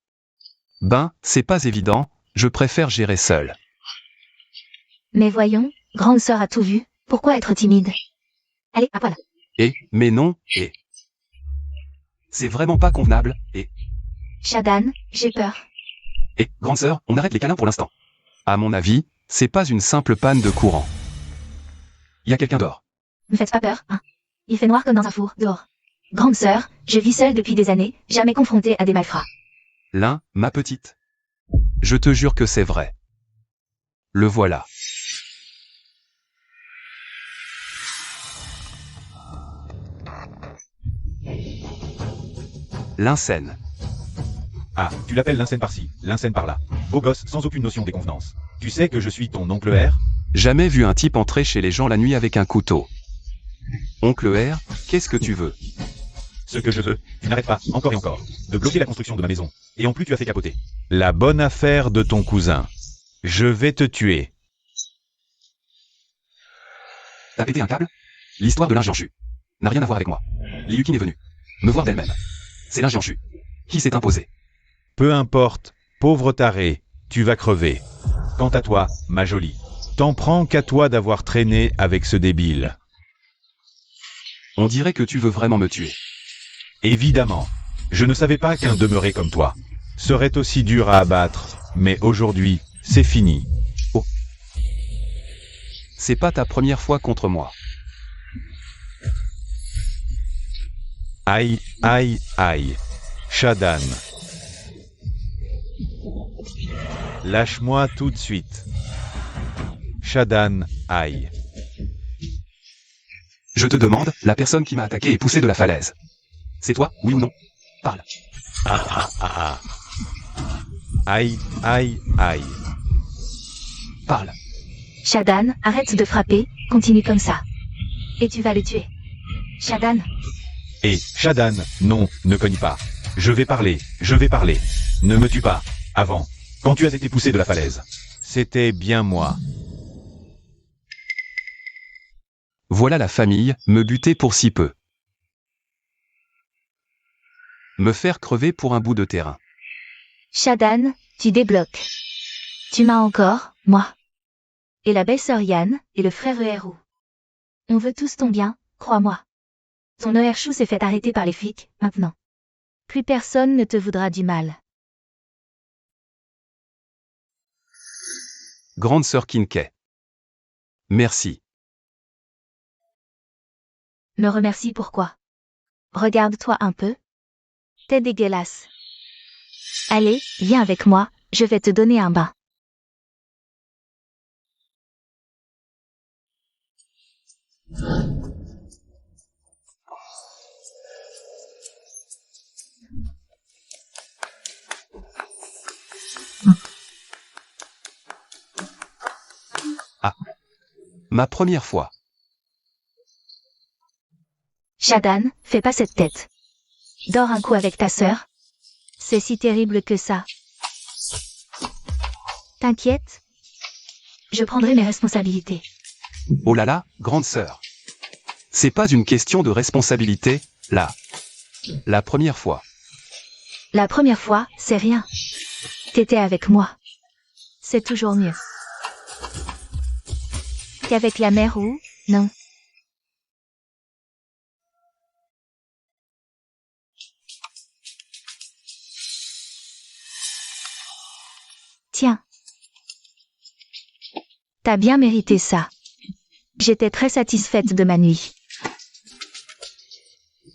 Ben, c'est pas évident, je préfère gérer seul. Mais voyons, grande sœur a tout vu, pourquoi être timide? Allez, à poil. Mais non, c'est vraiment pas convenable, Shadan, j'ai peur. grande sœur, on arrête les câlins pour l'instant. À mon avis, c'est pas une simple panne de courant. Y a quelqu'un dehors. Me faites pas peur, hein. Il fait noir comme dans un four, dehors. Grande sœur, je vis seule depuis des années, jamais confrontée à des malfrats. L'un, ma petite. Je te jure que c'est vrai. Le voilà. L'insène. Ah, tu l'appelles l'insène par-ci, l'insène par-là. Beau gosse, sans aucune notion des convenances. Tu sais que je suis ton oncle R? Jamais vu un type entrer chez les gens la nuit avec un couteau. Oncle R, qu'est-ce que tu veux? Ce que je veux, tu n'arrêtes pas, encore et encore, de bloquer la construction de ma maison. Et en plus tu as fait capoter. La bonne affaire de ton cousin. Je vais te tuer. T'as pété un câble? L'histoire de l'ingénieur n'a rien à voir avec moi. Liukin est venue me voir d'elle-même. C'est l'ingénieur qui s'est imposé. Peu importe, pauvre taré, tu vas crever. Quant à toi, ma jolie, t'en prends qu'à toi d'avoir traîné avec ce débile. On dirait que tu veux vraiment me tuer. Évidemment. Je ne savais pas qu'un demeuré comme toi serait aussi dur à abattre, mais aujourd'hui, c'est fini. C'est pas ta première fois contre moi. Aïe, aïe, aïe. Shadan. Lâche-moi tout de suite. Shadan, aïe. Je te demande, la personne qui m'a attaqué et poussé de la falaise. C'est toi, oui ou non? Parle. Aïe, aïe, aïe. Parle. Shadan, arrête de frapper, continue comme ça. Et tu vas le tuer. Shadan, Et, Shadan, non, ne cogne pas. Je vais parler, je vais parler. Ne me tue pas. Avant, quand tu as été poussé de la falaise, c'était bien moi. Voilà la famille, me buter pour si peu. Me faire crever pour un bout de terrain. Shadan, tu débloques. Tu m'as encore, moi. Et la belle-sœur Yann, et le frère Héros. On veut tous ton bien, crois-moi. Ton Chou s'est fait arrêter par les flics, maintenant. Plus personne ne te voudra du mal. Grande sœur Kinkay. Merci. Me remercie pourquoi. Regarde-toi un peu. T'es dégueulasse. Allez, viens avec moi, je vais te donner un bain. Ma première fois. Shadan, fais pas cette tête. Dors un coup avec ta sœur. C'est si terrible que ça. T'inquiète. Je prendrai mes responsabilités. Oh là là, grande sœur. C'est pas une question de responsabilité, là. La première fois. La première fois, c'est rien. T'étais avec moi. C'est toujours mieux. Qu'avec la mère ou, non. T'as bien mérité ça. J'étais très satisfaite de ma nuit.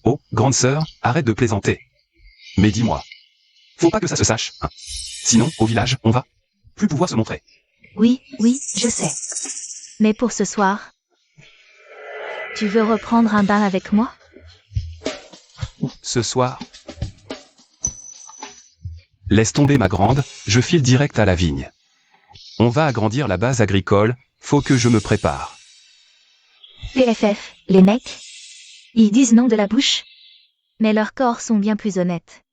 Oh, grande sœur, arrête de plaisanter. Mais dis-moi. Faut pas que ça se sache, hein. Sinon, au village, on va plus pouvoir se montrer. Oui, je sais. Mais pour ce soir, tu veux reprendre un bain avec moi? Ce soir. Laisse tomber ma grande, je file direct à la vigne. On va agrandir la base agricole, faut que je me prépare. PFF, les mecs, ils disent non de la bouche, mais leurs corps sont bien plus honnêtes.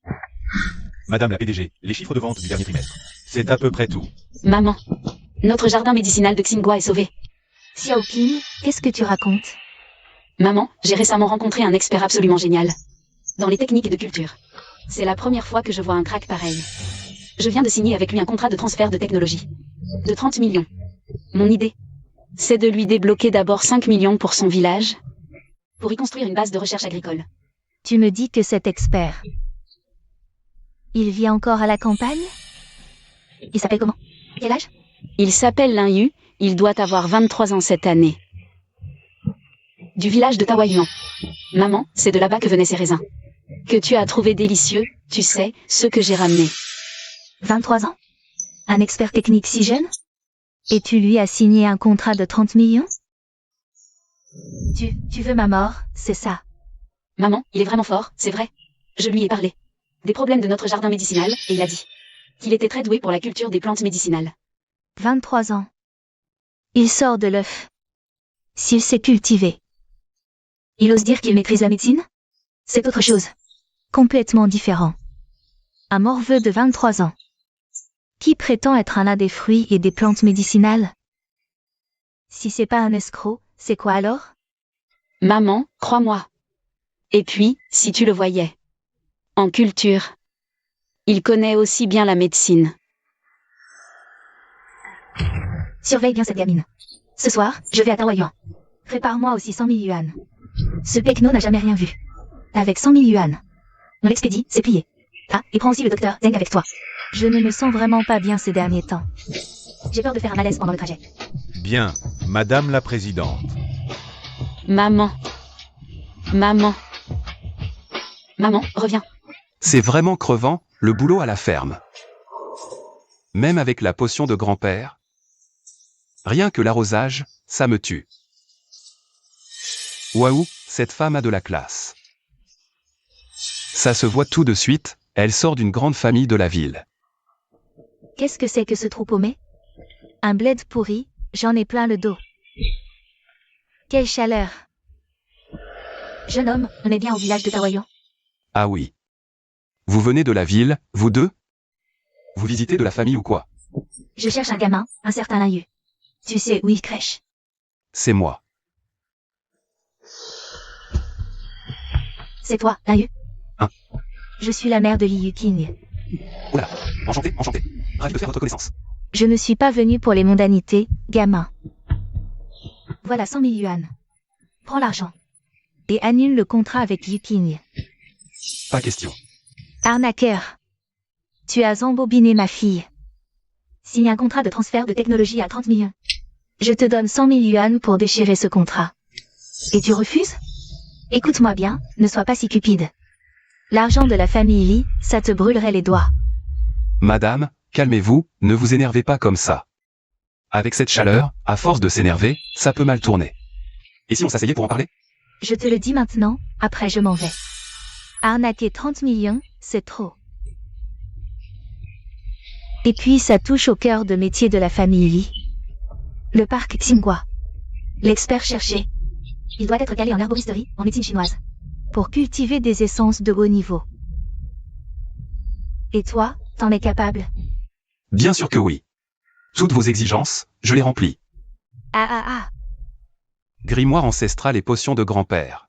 Madame la PDG, les chiffres de vente du dernier trimestre. C'est à peu près tout. Maman. Notre jardin médicinal de Xingua est sauvé. Xiaoping, qu'est-ce que tu racontes? Maman, j'ai récemment rencontré un expert absolument génial. Dans les techniques de culture. C'est la première fois que je vois un crack pareil. Je viens de signer avec lui un contrat de transfert de technologie. De 30 millions. Mon idée, c'est de lui débloquer d'abord 5 millions pour son village. Pour y construire une base de recherche agricole. Tu me dis que cet expert, il vit encore à la campagne? Il s'appelle comment? Quel âge? Il s'appelle Lin Yu, il doit avoir 23 ans cette année. Du village de Taoyuan. Maman, c'est de là-bas que venaient ces raisins. Que tu as trouvé délicieux, tu sais, ceux que j'ai ramenés. 23 ans? Un expert technique si jeune? Et tu lui as signé un contrat de 30 millions? Tu veux ma mort, c'est ça? Maman, il est vraiment fort, c'est vrai. Je lui ai parlé des problèmes de notre jardin médicinal, et il a dit qu'il était très doué pour la culture des plantes médicinales. 23 ans. Il sort de l'œuf. S'il sait cultiver. Il ose dire qu'il maîtrise la médecine? C'est autre chose. Complètement différent. Un morveux de 23 ans. Qui prétend être un des fruits et des plantes médicinales? Si c'est pas un escroc, c'est quoi alors? Maman, crois-moi. Et puis, si tu le voyais. En culture. Il connaît aussi bien la médecine. Surveille bien cette gamine. Ce soir, je vais à Taoyuan. Prépare-moi aussi 100 000 yuan. Ce Pekno n'a jamais rien vu. Avec 100 000 yuan. On l'expédie, c'est plié. Ah, et prends aussi le docteur Zeng avec toi. Je ne me sens vraiment pas bien ces derniers temps. J'ai peur de faire un malaise pendant le trajet. Bien, Madame la Présidente. Maman. Maman. Maman, reviens. C'est vraiment crevant, le boulot à la ferme. Même avec la potion de grand-père. Rien que l'arrosage, ça me tue. Waouh, cette femme a de la classe. Ça se voit tout de suite, elle sort d'une grande famille de la ville. Qu'est-ce que c'est que ce trou paumé? Un bled pourri, j'en ai plein le dos. Quelle chaleur! Jeune homme, on est bien au village de Taoyuan. Ah oui. Vous venez de la ville, vous deux? Vous visitez de la famille ou quoi? Je cherche un gamin, un certain Lin Yu. Tu sais où il crèche? C'est moi. C'est toi, Lin Yu? Hein? Je suis la mère de Li Yuqing. Oula, enchanté, enchanté. Ravi de faire votre connaissance. Je ne suis pas venue pour les mondanités, gamin. Voilà 100 000 yuan. Prends l'argent. Et annule le contrat avec Yuqing. Pas question. Arnaqueur. Tu as embobiné ma fille. Signe un contrat de transfert de technologie à 30 millions. Je te donne 100 000 yuan pour déchirer ce contrat. Et tu refuses? Écoute-moi bien, ne sois pas si cupide. L'argent de la famille Li, ça te brûlerait les doigts. Madame, calmez-vous, ne vous énervez pas comme ça. Avec cette chaleur, à force de s'énerver, ça peut mal tourner. Et si on s'asseyait pour en parler? Je te le dis maintenant, après je m'en vais. Arnaquer 30 millions, c'est trop. Et puis ça touche au cœur de métier de la famille Li. Le parc Xingua. L'expert cherché. Il doit être calé en herboristerie, en médecine chinoise. Pour cultiver des essences de haut niveau. Et toi, t'en es capable? Bien sûr que oui. Toutes vos exigences, je les remplis. Ah. Grimoire ancestral et potions de grand-père.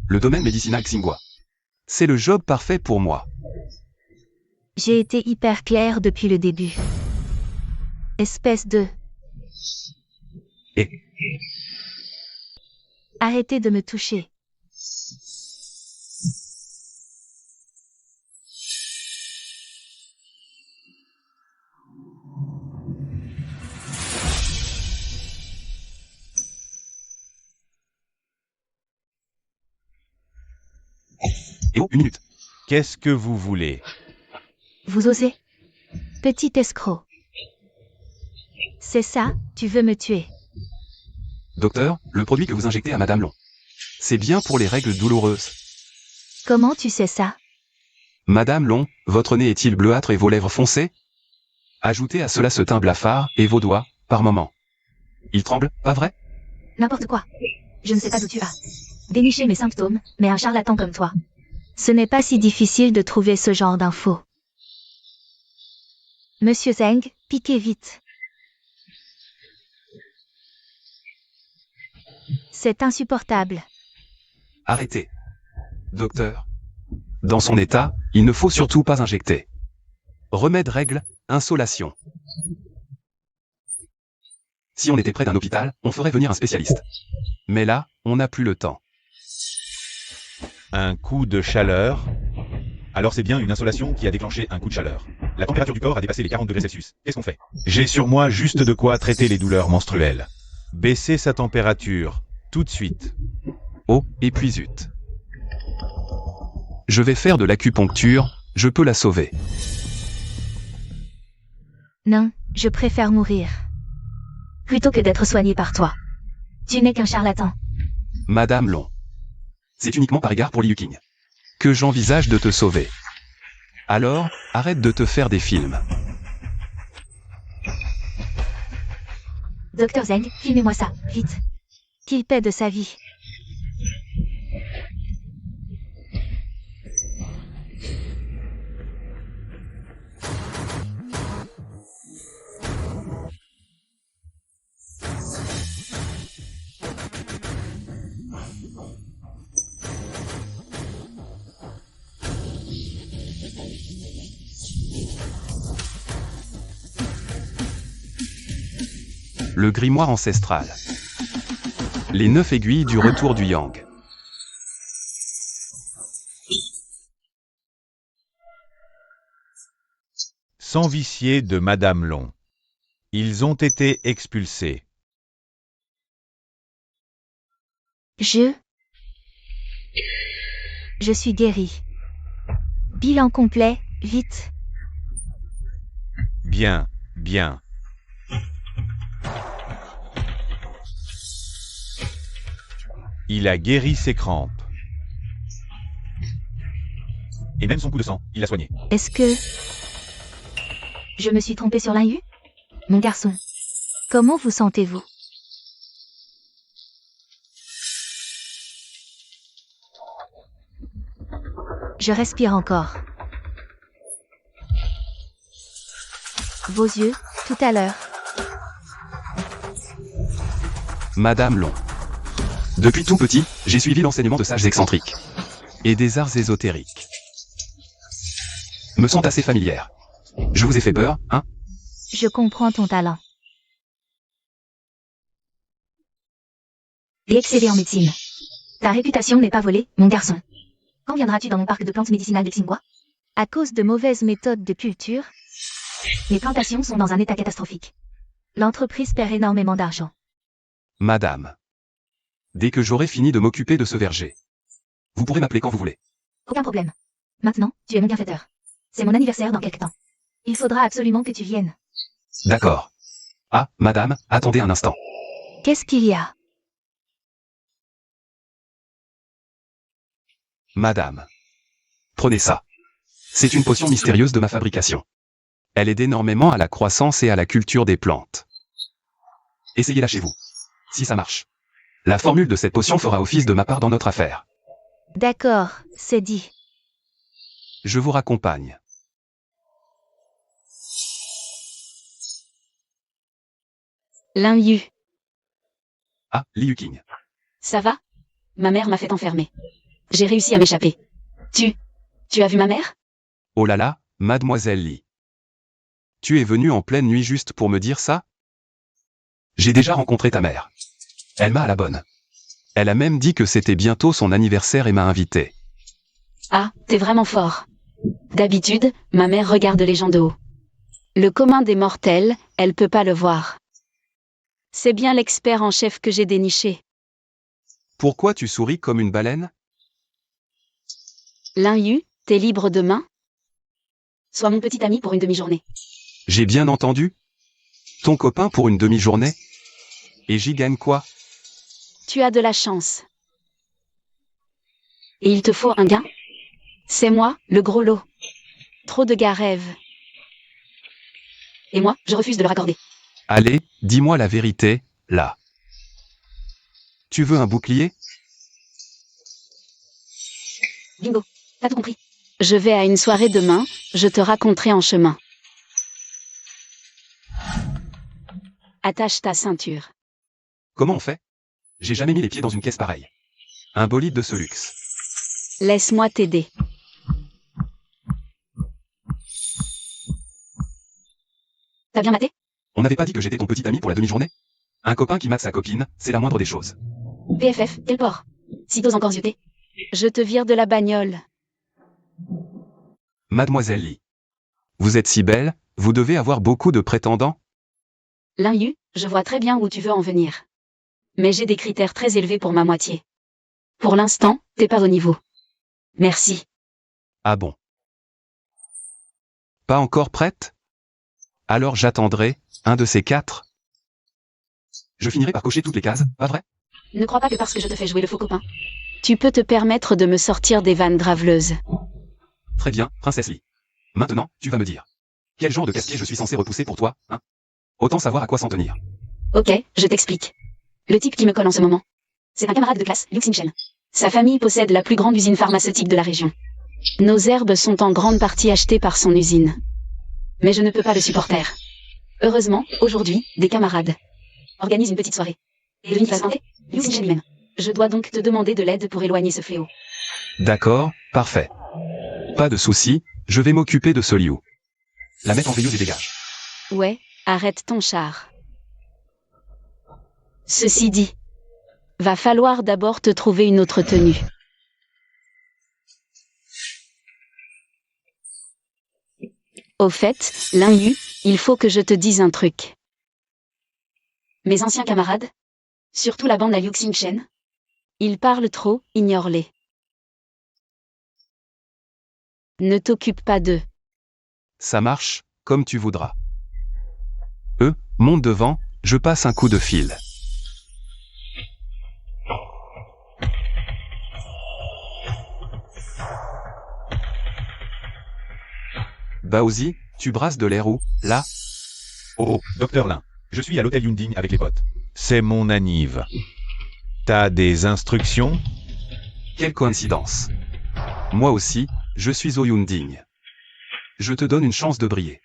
Le domaine médicinal Xingua. C'est le job parfait pour moi. J'ai été hyper claire depuis le début. Espèce de... Et Arrêtez de me toucher. Et oh, 1 minute. Qu'est-ce que vous voulez? Vous osez? Petit escroc. C'est ça, tu veux me tuer. Docteur, le produit que vous injectez à Madame Long. C'est bien pour les règles douloureuses. Comment tu sais ça? Madame Long, votre nez est-il bleuâtre et vos lèvres foncées? Ajoutez à cela ce teint blafard et vos doigts, par moments. Ils tremblent, pas vrai? N'importe quoi. Je ne sais pas d'où tu vas dénicher mes symptômes, mais un charlatan comme toi. Ce n'est pas si difficile de trouver ce genre d'infos. Monsieur Zeng, piquez vite. C'est insupportable. Arrêtez. Docteur. Dans son état, il ne faut surtout pas injecter. Remède règle, insolation. Si on était près d'un hôpital, on ferait venir un spécialiste. Mais là, on n'a plus le temps. Un coup de chaleur? Alors c'est bien une insolation qui a déclenché un coup de chaleur. La température du corps a dépassé les 40 degrés Celsius. Qu'est-ce qu'on fait? J'ai sur moi juste de quoi traiter les douleurs menstruelles. Baissez sa température, tout de suite. Oh, et puis zut. Je vais faire de l'acupuncture, je peux la sauver. Non, je préfère mourir. Plutôt que d'être soigné par toi. Tu n'es qu'un charlatan. Madame Long. C'est uniquement par égard pour Liu Qing que j'envisage de te sauver. Alors, arrête de te faire des films. Docteur Zeng, filmez-moi ça, vite. Qu'il paie de sa vie. Le grimoire ancestral. Les 9 aiguilles du retour du Yang. Sans vicier de Madame Long. Ils ont été expulsés. Je suis guéri. Bilan complet, vite. Bien, bien. Il a guéri ses crampes. Et même son coup de sang, il l'a soigné. Est-ce que je me suis trompée sur l'IU? Mon garçon, comment vous sentez-vous? Je respire encore. Vos yeux, tout à l'heure. Madame Long. Depuis tout petit, j'ai suivi l'enseignement de sages excentriques. Et des arts ésotériques. Me sont assez familières. Je vous ai fait peur, hein? Je comprends ton talent. Et excellé en médecine. Ta réputation n'est pas volée, mon garçon. Quand viendras-tu dans mon parc de plantes médicinales de Xingua? À cause de mauvaises méthodes de culture, mes plantations sont dans un état catastrophique. L'entreprise perd énormément d'argent. Madame. Dès que j'aurai fini de m'occuper de ce verger. Vous pourrez m'appeler quand vous voulez. Aucun problème. Maintenant, tu es mon bienfaiteur. C'est mon anniversaire dans quelque temps. Il faudra absolument que tu viennes. D'accord. Ah, madame, attendez un instant. Qu'est-ce qu'il y a? Madame. Prenez ça. C'est une potion mystérieuse de ma fabrication. Elle aide énormément à la croissance et à la culture des plantes. Essayez-la chez vous. Si ça marche. La formule de cette potion fera office de ma part dans notre affaire. D'accord, c'est dit. Je vous raccompagne. Lin Yu. Ah, Liu Qing. Ça va? Ma mère m'a fait enfermer. J'ai réussi à m'échapper. Tu as vu ma mère? Oh là là, mademoiselle Li. Tu es venue en pleine nuit juste pour me dire ça? J'ai déjà rencontré ta mère. Elle m'a à la bonne. Elle a même dit que c'était bientôt son anniversaire et m'a invité. Ah, t'es vraiment fort. D'habitude, ma mère regarde les gens de haut. Le commun des mortels, elle peut pas le voir. C'est bien l'expert en chef que j'ai déniché. Pourquoi tu souris comme une baleine? Lin Yu, t'es libre demain? Sois mon petit ami pour une demi-journée. J'ai bien entendu? Ton copain pour une demi-journée? Et j'y gagne quoi? Tu as de la chance. Et il te faut un gars? C'est moi, le gros lot. Trop de gars rêvent. Et moi, je refuse de le raccorder. Allez, dis-moi la vérité, là. Tu veux un bouclier? Bingo, t'as tout compris. Je vais à une soirée demain, je te raconterai en chemin. Attache ta ceinture. Comment on fait? J'ai jamais mis les pieds dans une caisse pareille. Un bolide de ce luxe. Laisse-moi t'aider. T'as bien maté? On n'avait pas dit que j'étais ton petit ami pour la demi-journée? Un copain qui mate sa copine, c'est la moindre des choses. PFF, quel porc? Si t'oses encore zioter. Je te vire de la bagnole. Mademoiselle Lee. Vous êtes si belle, vous devez avoir beaucoup de prétendants? Lin Yu, je vois très bien où tu veux en venir. Mais j'ai des critères très élevés pour ma moitié. Pour l'instant, t'es pas au niveau. Merci. Ah bon? Pas encore prête? Alors j'attendrai, un de ces 4. Je finirai par cocher toutes les cases, pas vrai? Ne crois pas que parce que je te fais jouer le faux copain. Tu peux te permettre de me sortir des vannes graveleuses. Très bien, princesse Lee. Maintenant, tu vas me dire. Quel genre de casse-pied je suis censé repousser pour toi, hein? Autant savoir à quoi s'en tenir. Ok, je t'explique. Le type qui me colle en ce moment. C'est un camarade de classe, Liu Xingchen. Sa famille possède la plus grande usine pharmaceutique de la région. Nos herbes sont en grande partie achetées par son usine. Mais je ne peux pas le supporter. Heureusement, aujourd'hui, des camarades organisent une petite soirée. Et devine qui va se vanter? Liu Xingchen lui-même. Je dois donc te demander de l'aide pour éloigner ce fléau. D'accord, parfait. Pas de souci, je vais m'occuper de ce Liu. La mettre en veilleuse et dégage. Ouais, arrête ton char. Ceci dit, va falloir d'abord te trouver une autre tenue. Au fait, Lin Yu, il faut que je te dise un truc. Mes anciens camarades, surtout la bande à Liu Xingchen, ils parlent trop, ignore-les. Ne t'occupe pas d'eux. Ça marche, comme tu voudras. Monte devant, je passe un coup de fil. Baozi, tu brasses de l'air où, là? Oh, docteur Lin, je suis à l'hôtel Yunding avec les potes. C'est mon anniv. T'as des instructions? Quelle coïncidence. Moi aussi, je suis au Yunding. Je te donne une chance de briller.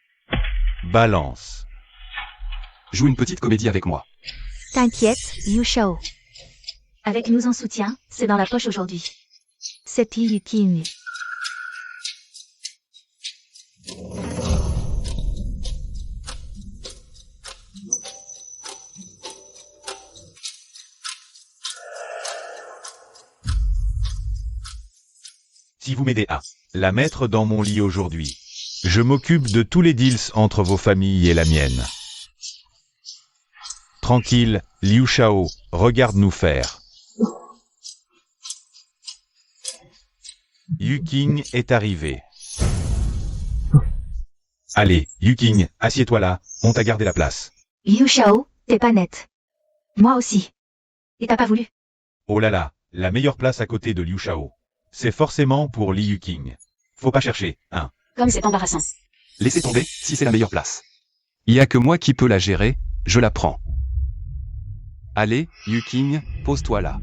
Balance. Joue une petite comédie avec moi. T'inquiète, Liu Shao. Avec nous en soutien, c'est dans la poche aujourd'hui. C'est Liu Qing. Si vous m'aidez à la mettre dans mon lit aujourd'hui, je m'occupe de tous les deals entre vos familles et la mienne. Tranquille, Liu Shao, regarde-nous faire. Yu Qing est arrivé. Allez, Yu Qing, assieds-toi là, on t'a gardé la place. Liu Shao, t'es pas net. Moi aussi. Et t'as pas voulu. Oh là là, la meilleure place à côté de Liu Shao. C'est forcément pour Li Yu Qing. Faut pas chercher, hein. Comme c'est embarrassant. Laissez tomber, si c'est la meilleure place. Il y a que moi qui peux la gérer, je la prends. Allez, Yu Qing, pose-toi là.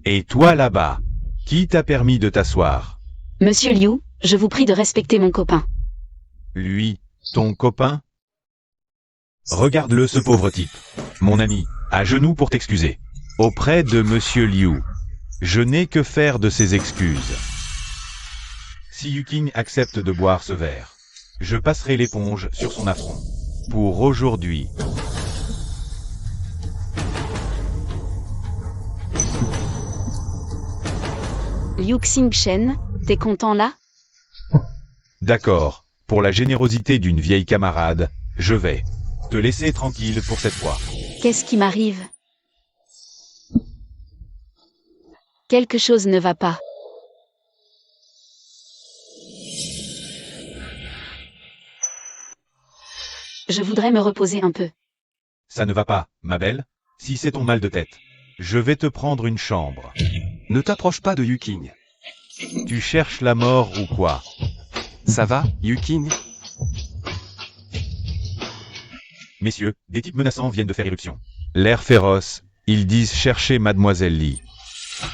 Et toi là-bas, qui t'a permis de t'asseoir? Monsieur Liu, je vous prie de respecter mon copain. Lui, ton copain? Regarde-le ce pauvre type. Mon ami, à genoux pour t'excuser. Auprès de Monsieur Liu. Je n'ai que faire de ses excuses. Si Yu Qing accepte de boire ce verre, je passerai l'éponge sur son affront. Pour aujourd'hui. Liu Xingchen, t'es content là? D'accord, pour la générosité d'une vieille camarade, je vais te laisser tranquille pour cette fois. Qu'est-ce qui m'arrive? Quelque chose ne va pas. Je voudrais me reposer un peu. Ça ne va pas, ma belle? Si c'est ton mal de tête, je vais te prendre une chambre. Ne t'approche pas de Yuking. Tu cherches la mort ou quoi? Ça va, Yuking? Messieurs, des types menaçants viennent de faire irruption. L'air féroce, ils disent chercher Mademoiselle Lee.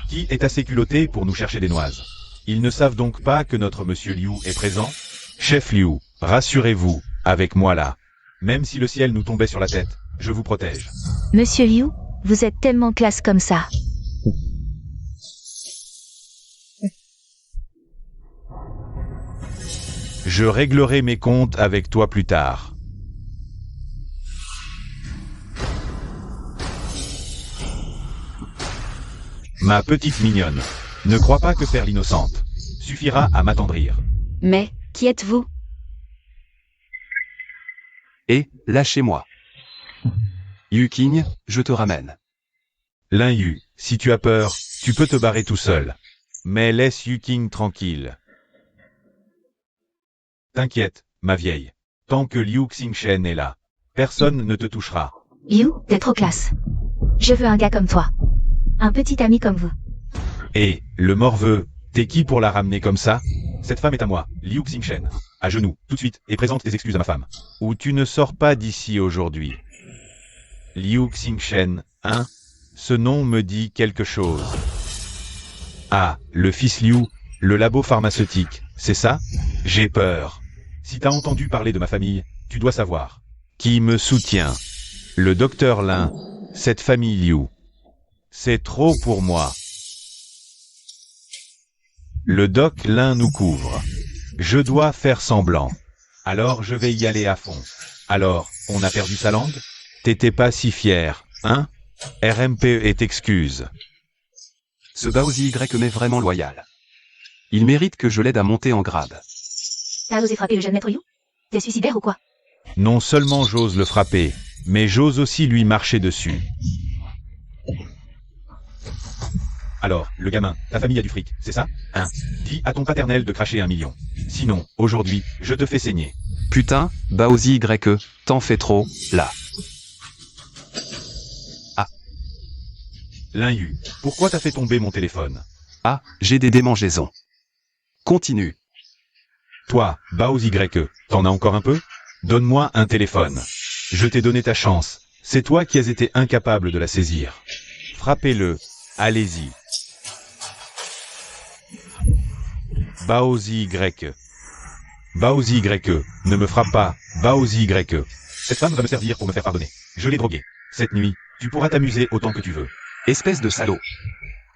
Qui est assez culotté pour nous chercher des noises? Ils ne savent donc pas que notre monsieur Liu est présent? Chef Liu, rassurez-vous, avec moi là. Même si le ciel nous tombait sur la tête, je vous protège. Monsieur Liu, vous êtes tellement classe comme ça. Je réglerai mes comptes avec toi plus tard. Ma petite mignonne, ne crois pas que faire l'innocente suffira à m'attendrir. Mais, qui êtes-vous? Et, lâchez-moi. Yuking, je te ramène. Lin Yu, si tu as peur, tu peux te barrer tout seul. Mais laisse Yuking tranquille. T'inquiète, ma vieille. Tant que Liu Xingchen est là, personne ne te touchera. Liu, t'es trop classe. Je veux un gars comme toi. Un petit ami comme vous. Et, le morveux, t'es qui pour la ramener comme ça? Cette femme est à moi, Liu Xingchen. À genoux, tout de suite, et présente tes excuses à ma femme. Ou tu ne sors pas d'ici aujourd'hui. Liu Xingchen, hein? Ce nom me dit quelque chose. Ah, le fils Liu, le labo pharmaceutique, c'est ça? J'ai peur. Si t'as entendu parler de ma famille, tu dois savoir. Qui me soutient? Le docteur Lin, cette famille Liu. C'est trop pour moi. Le doc Lin nous couvre. Je dois faire semblant. Alors je vais y aller à fond. Alors, on a perdu sa langue? T'étais pas si fier, hein? RMPE t'excuse. Ce Baozi Y m'est vraiment loyal. Il mérite que je l'aide à monter en grade. T'as osé frapper le jeune maître Yu? T'es suicidaire ou quoi? Non seulement j'ose le frapper, mais j'ose aussi lui marcher dessus. Alors, le gamin, ta famille a du fric, c'est ça? Hein? Dis à ton paternel de cracher 1 million. Sinon, aujourd'hui, je te fais saigner. Putain, Baozi Y, t'en fais trop, là. Lin Yu, pourquoi t'as fait tomber mon téléphone? Ah, j'ai des démangeaisons. Continue. Toi, Baozi Y, t'en as encore un peu? Donne-moi un téléphone. Je t'ai donné ta chance. C'est toi qui as été incapable de la saisir. Frappez-le. Allez-y. Baozi Y. Baozi Y, ne me frappe pas. Baozi Y. Cette femme va me servir pour me faire pardonner. Je l'ai droguée. Cette nuit, tu pourras t'amuser autant que tu veux. Espèce de salaud.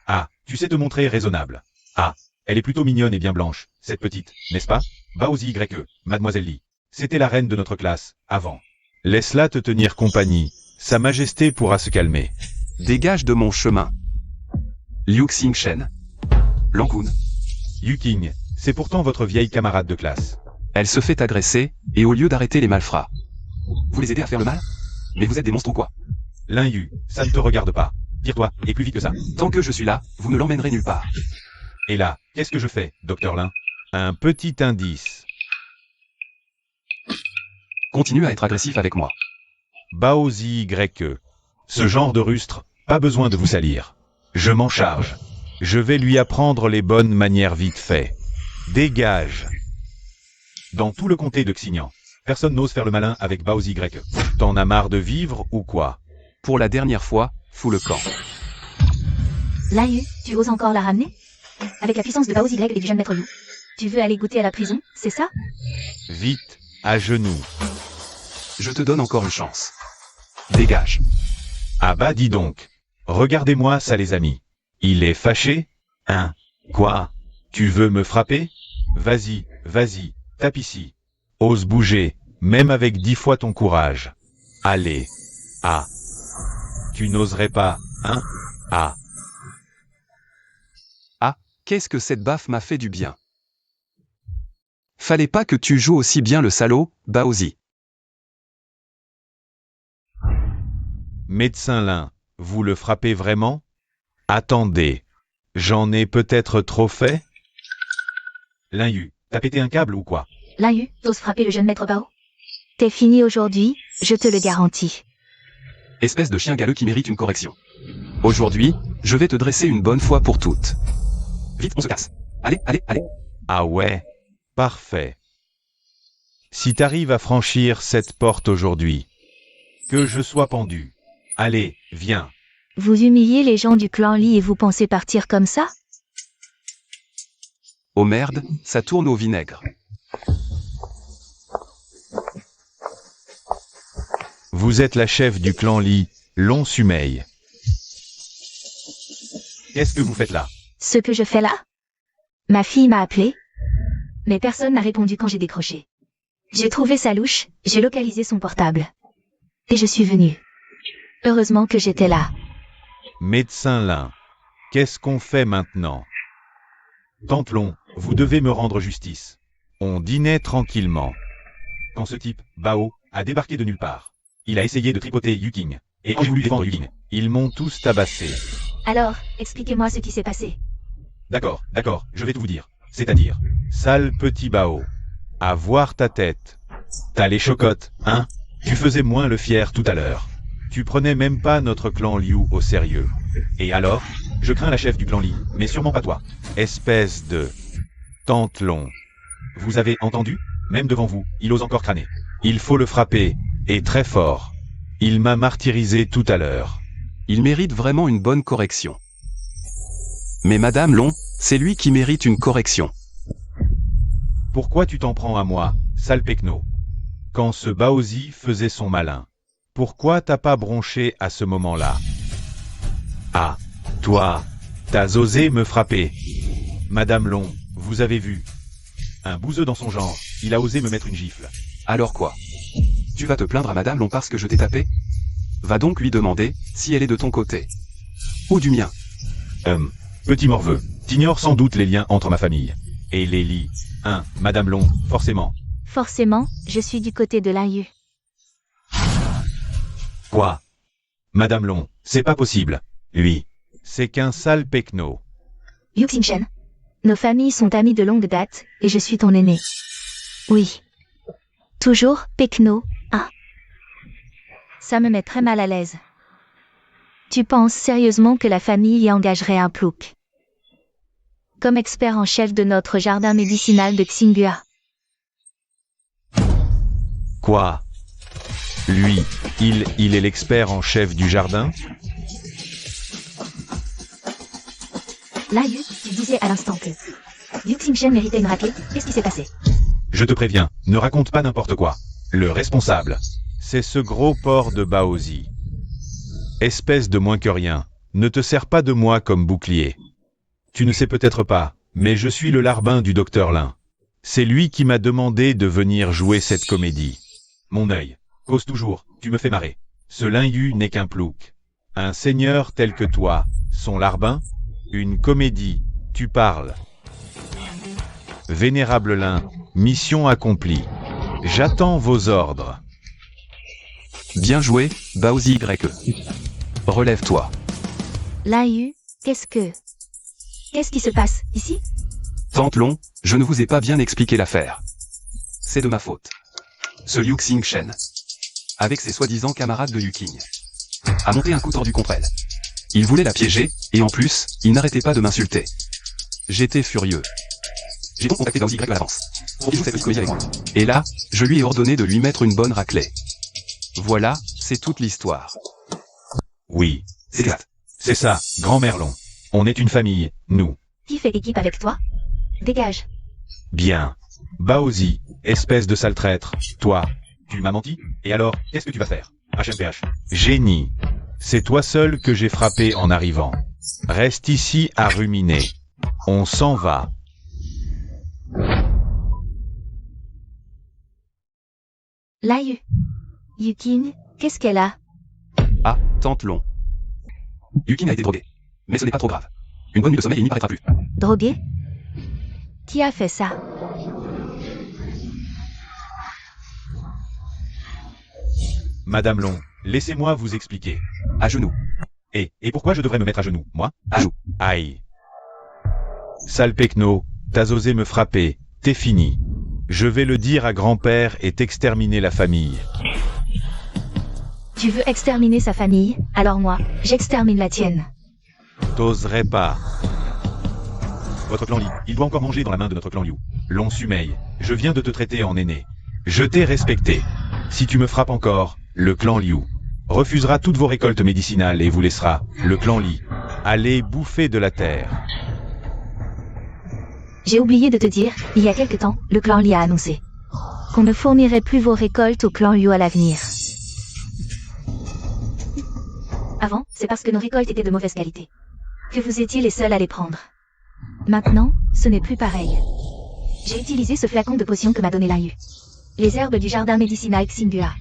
Ah, tu sais te montrer raisonnable. Ah, elle est plutôt mignonne et bien blanche, cette petite, n'est-ce pas? Baozi Y, Mademoiselle Lee. C'était la reine de notre classe, avant. Laisse-la te tenir compagnie. Sa Majesté pourra se calmer. Dégage de mon chemin. Liu Xingchen. Langoun. Yuking, c'est pourtant votre vieille camarade de classe. Elle se fait agresser, et au lieu d'arrêter les malfrats. Vous les aidez à faire le mal? Mais vous êtes des monstres ou quoi? Lin Yu, ça ne te regarde pas. Tire-toi, et plus vite que ça. Tant que je suis là, vous ne l'emmènerez nulle part. Et là, qu'est-ce que je fais, docteur Lin? Un petit indice. Continue à être agressif avec moi. Baozi Y. Ce genre de rustre, pas besoin de vous salir. Je m'en charge. Je vais lui apprendre les bonnes manières vite fait. Dégage. Dans tout le comté de Xignan, personne n'ose faire le malin avec Baozi Y. T'en as marre de vivre ou quoi? Pour la dernière fois, fous le camp. Lin Yu, tu oses encore la ramener? Avec la puissance de Baozi Y et du jeune maître Yu. Tu veux aller goûter à la prison, c'est ça? Vite, à genoux. Je te donne encore une chance. Dégage. Ah bah dis donc. Regardez-moi ça les amis. Il est fâché? Hein? Quoi? Tu veux me frapper? Vas-y, vas-y, tape ici. Ose bouger, même avec 10 fois ton courage. Allez. Ah. Tu n'oserais pas, hein? Ah. Ah, qu'est-ce que cette baffe m'a fait du bien. Fallait pas que tu joues aussi bien le salaud, Baozi. Médecin Lin, vous le frappez vraiment? Attendez. J'en ai peut-être trop fait? Lin Yu, t'as pété un câble ou quoi? Lin Yu, t'oses frapper le jeune maître Bao? T'es fini aujourd'hui, je te le garantis. Espèce de chien galeux qui mérite une correction. Aujourd'hui, je vais te dresser une bonne fois pour toutes. Vite, on se casse. Allez, allez, allez. Ah ouais, parfait. Si t'arrives à franchir cette porte aujourd'hui, que je sois pendu. Allez, viens. Vous humiliez les gens du clan Li et vous pensez partir comme ça? Oh merde, ça tourne au vinaigre. Vous êtes la chef du clan Li, Long Sumei. Qu'est-ce que vous faites là? Ce que je fais là? Ma fille m'a appelé, mais personne n'a répondu quand j'ai décroché. J'ai trouvé sa louche, j'ai localisé son portable. Et je suis venue. Heureusement que j'étais là. Médecin Lin, qu'est-ce qu'on fait maintenant? Tante Long, vous devez me rendre justice. On dînait tranquillement. Quand ce type, Bao, a débarqué de nulle part. Il a essayé de tripoter Yuking. Et quand j'ai voulu défendre Yuking, ils m'ont tous tabassé. Alors, expliquez-moi ce qui s'est passé. D'accord, je vais tout vous dire. C'est-à-dire, sale petit Bao. À voir ta tête. T'as les chocottes, hein? Tu faisais moins le fier tout à l'heure. Tu prenais même pas notre clan Liu au sérieux. Et alors? Je crains la chef du clan Li, mais sûrement pas toi. Espèce de... Tante Long. Vous avez entendu? Même devant vous, il ose encore crâner. Il faut le frapper, et très fort. Il m'a martyrisé tout à l'heure. Il mérite vraiment une bonne correction. Mais Madame Long, c'est lui qui mérite une correction. Pourquoi tu t'en prends à moi, sale pecno? Quand ce Baozi faisait son malin, pourquoi t'as pas bronché à ce moment-là? Ah, toi, t'as osé me frapper. Madame Long, vous avez vu. Un bouseux dans son genre, il a osé me mettre une gifle. Alors quoi? Tu vas te plaindre à Madame Long parce que je t'ai tapé? Va donc lui demander si elle est de ton côté. Ou du mien. Petit morveux, t'ignores sans doute les liens entre ma famille et les Li. Madame Long, forcément. Forcément, je suis du côté de Lin Yu. Quoi? Madame Long, c'est pas possible. Lui, c'est qu'un sale pecno. Yu Xingchen. Nos familles sont amies de longue date, et je suis ton aîné. Oui. Toujours, pecno, Ça me met très mal à l'aise. Tu penses sérieusement que la famille y engagerait un plouc? Comme expert en chef de notre jardin médicinal de Xinghua. Quoi? Lui, il est l'expert en chef du jardin? Là, Yu, tu disais à l'instant que Yu Xingchen méritait une raclée, qu'est-ce qui s'est passé? Je te préviens, ne raconte pas n'importe quoi. Le responsable, c'est ce gros porc de Baozi. Espèce de moins que rien, ne te sers pas de moi comme bouclier. Tu ne sais peut-être pas, mais je suis le larbin du docteur Lin. C'est lui qui m'a demandé de venir jouer cette comédie. Mon œil, cause toujours, tu me fais marrer. Ce Lin Yu n'est qu'un plouc. Un seigneur tel que toi, son larbin? Une comédie, tu parles. Vénérable Lin, mission accomplie. J'attends vos ordres. Bien joué, Baozi YE. Relève-toi. Lin Yu, qu'est-ce qui se passe, ici? Tante Long, je ne vous ai pas bien expliqué l'affaire. C'est de ma faute. Ce Liu Xingchen, avec ses soi-disant camarades de Yuking, a monté un coup tordu contre elle. Il voulait la piéger, et en plus, il n'arrêtait pas de m'insulter. J'étais furieux. J'ai donc contacté Baozi Y à l'avance, pour qu'il joue cette petite comédie avec moi. Et là, je lui ai ordonné de lui mettre une bonne raclée. Voilà, c'est toute l'histoire. Oui, C'est exact. c'est ça, grand Merlon. On est une famille, nous. Qui fait équipe avec toi? Dégage. Bien. Baozi, espèce de sale traître, toi, tu m'as menti? Et alors, qu'est-ce que tu vas faire? HMPH. Génie. C'est toi seul que j'ai frappé en arrivant. Reste ici à ruminer. On s'en va. Là, Yu. Yukin, qu'est-ce qu'elle a? Ah, Tante Long. Yuking a été drogué. Mais ce n'est pas trop grave. Une bonne nuit de sommeil et il n'y paraîtra plus. Drogué? Qui a fait ça? Madame Long, laissez-moi vous expliquer. À genoux. Et pourquoi je devrais me mettre à genoux, moi? À genoux. Aïe. Sale Pecno, t'as osé me frapper, t'es fini. Je vais le dire à grand-père et t'exterminer la famille. Tu veux exterminer sa famille, alors moi, j'extermine la tienne. T'oserais pas. Votre clan Li, il doit encore manger dans la main de notre clan Liu. Long Sumei, je viens de te traiter en aîné. Je t'ai respecté. Si tu me frappes encore, le clan Liu refusera toutes vos récoltes médicinales et vous laissera, le clan Li, aller bouffer de la terre. J'ai oublié de te dire, il y a quelque temps, le clan Li a annoncé qu'on ne fournirait plus vos récoltes au clan Liu à l'avenir. Avant, c'est parce que nos récoltes étaient de mauvaise qualité que vous étiez les seuls à les prendre. Maintenant, ce n'est plus pareil. J'ai utilisé ce flacon de potion que m'a donné Liu. Les herbes du jardin médicinal Xingua.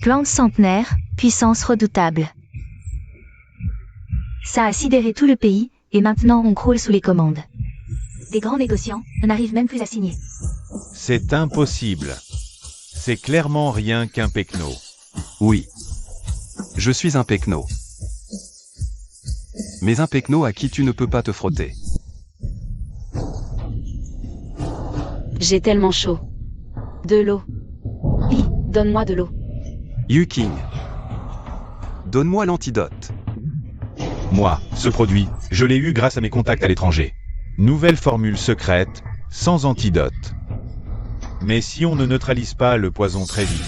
Plante centenaire, puissance redoutable. Ça a sidéré tout le pays, et maintenant on croule sous les commandes. Des grands négociants n'arrivent même plus à signer. C'est impossible. C'est clairement rien qu'un Pecno. Oui. Je suis un Pecno. Mais un Pecno à qui tu ne peux pas te frotter. J'ai tellement chaud. De l'eau. Li, donne-moi de l'eau. Yu King. Donne-moi l'antidote. Moi, ce produit, je l'ai eu grâce à mes contacts à l'étranger. Nouvelle formule secrète, sans antidote. Mais si on ne neutralise pas le poison très vite,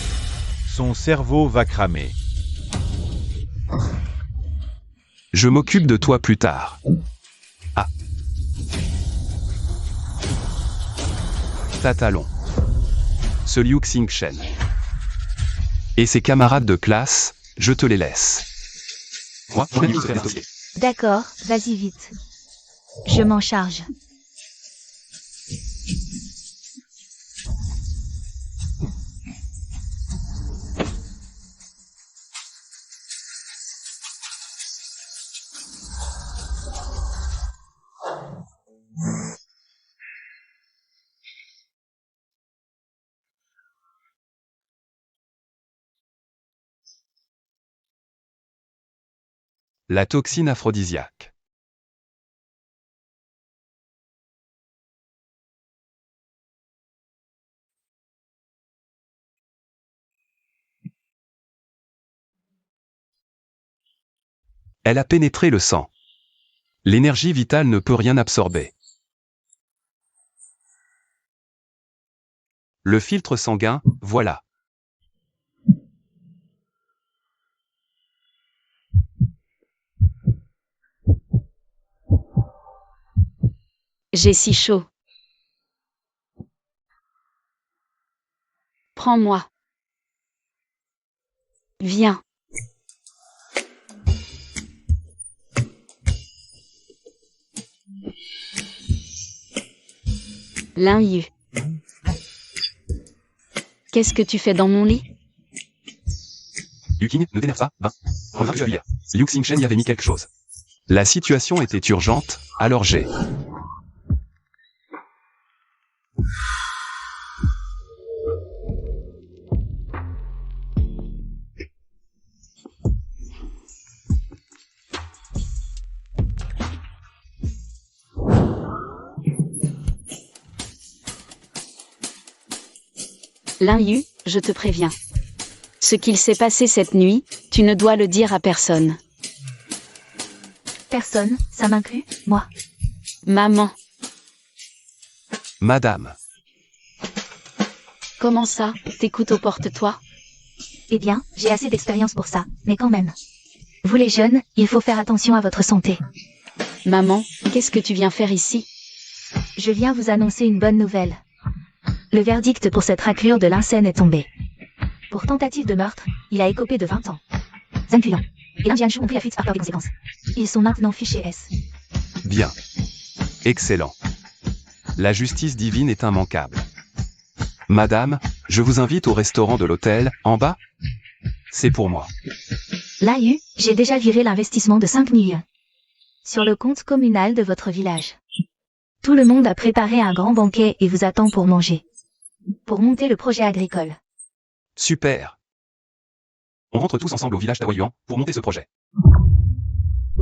son cerveau va cramer. Je m'occupe de toi plus tard. Ah. Tatalon. Ce Liu Xingchen. Et ses camarades de classe, je te les laisse. Moi, je vais faire le dossier. D'accord, vas-y vite. Je m'en charge. La toxine aphrodisiaque. Elle a pénétré le sang. L'énergie vitale ne peut rien absorber. Le filtre sanguin, voilà. J'ai si chaud. Prends-moi. Viens. Lin Yu. Qu'est-ce que tu fais dans mon lit? Yu King, ne t'énerve pas, ben. Reviens, je vais lire. Liu Xingchen y avait mis quelque chose. La situation était urgente, alors j'ai... Lin Yu, je te préviens. Ce qu'il s'est passé cette nuit, tu ne dois le dire à personne. Personne, ça m'inclut, moi. Maman. Madame. Comment ça, tes couteaux porte-toi? Eh bien, j'ai assez d'expérience pour ça, mais quand même. Vous les jeunes, il faut faire attention à votre santé. Maman, qu'est-ce que tu viens faire ici? Je viens vous annoncer une bonne nouvelle. Le verdict pour cette raclure de Lincène est tombé. Pour tentative de meurtre, il a écopé de 20 ans. Zhang Fuyang et Lin Jianshu ont pris la fuite par peur des conséquences. Ils sont maintenant fichés S. Bien. Excellent. La justice divine est immanquable. Madame, je vous invite au restaurant de l'hôtel, en bas. C'est pour moi. Là, j'ai déjà viré l'investissement de 5 millions sur le compte communal de votre village. Tout le monde a préparé un grand banquet et vous attend pour manger. Pour monter le projet agricole. Super. On rentre tous ensemble au village Taoyuan pour monter ce projet.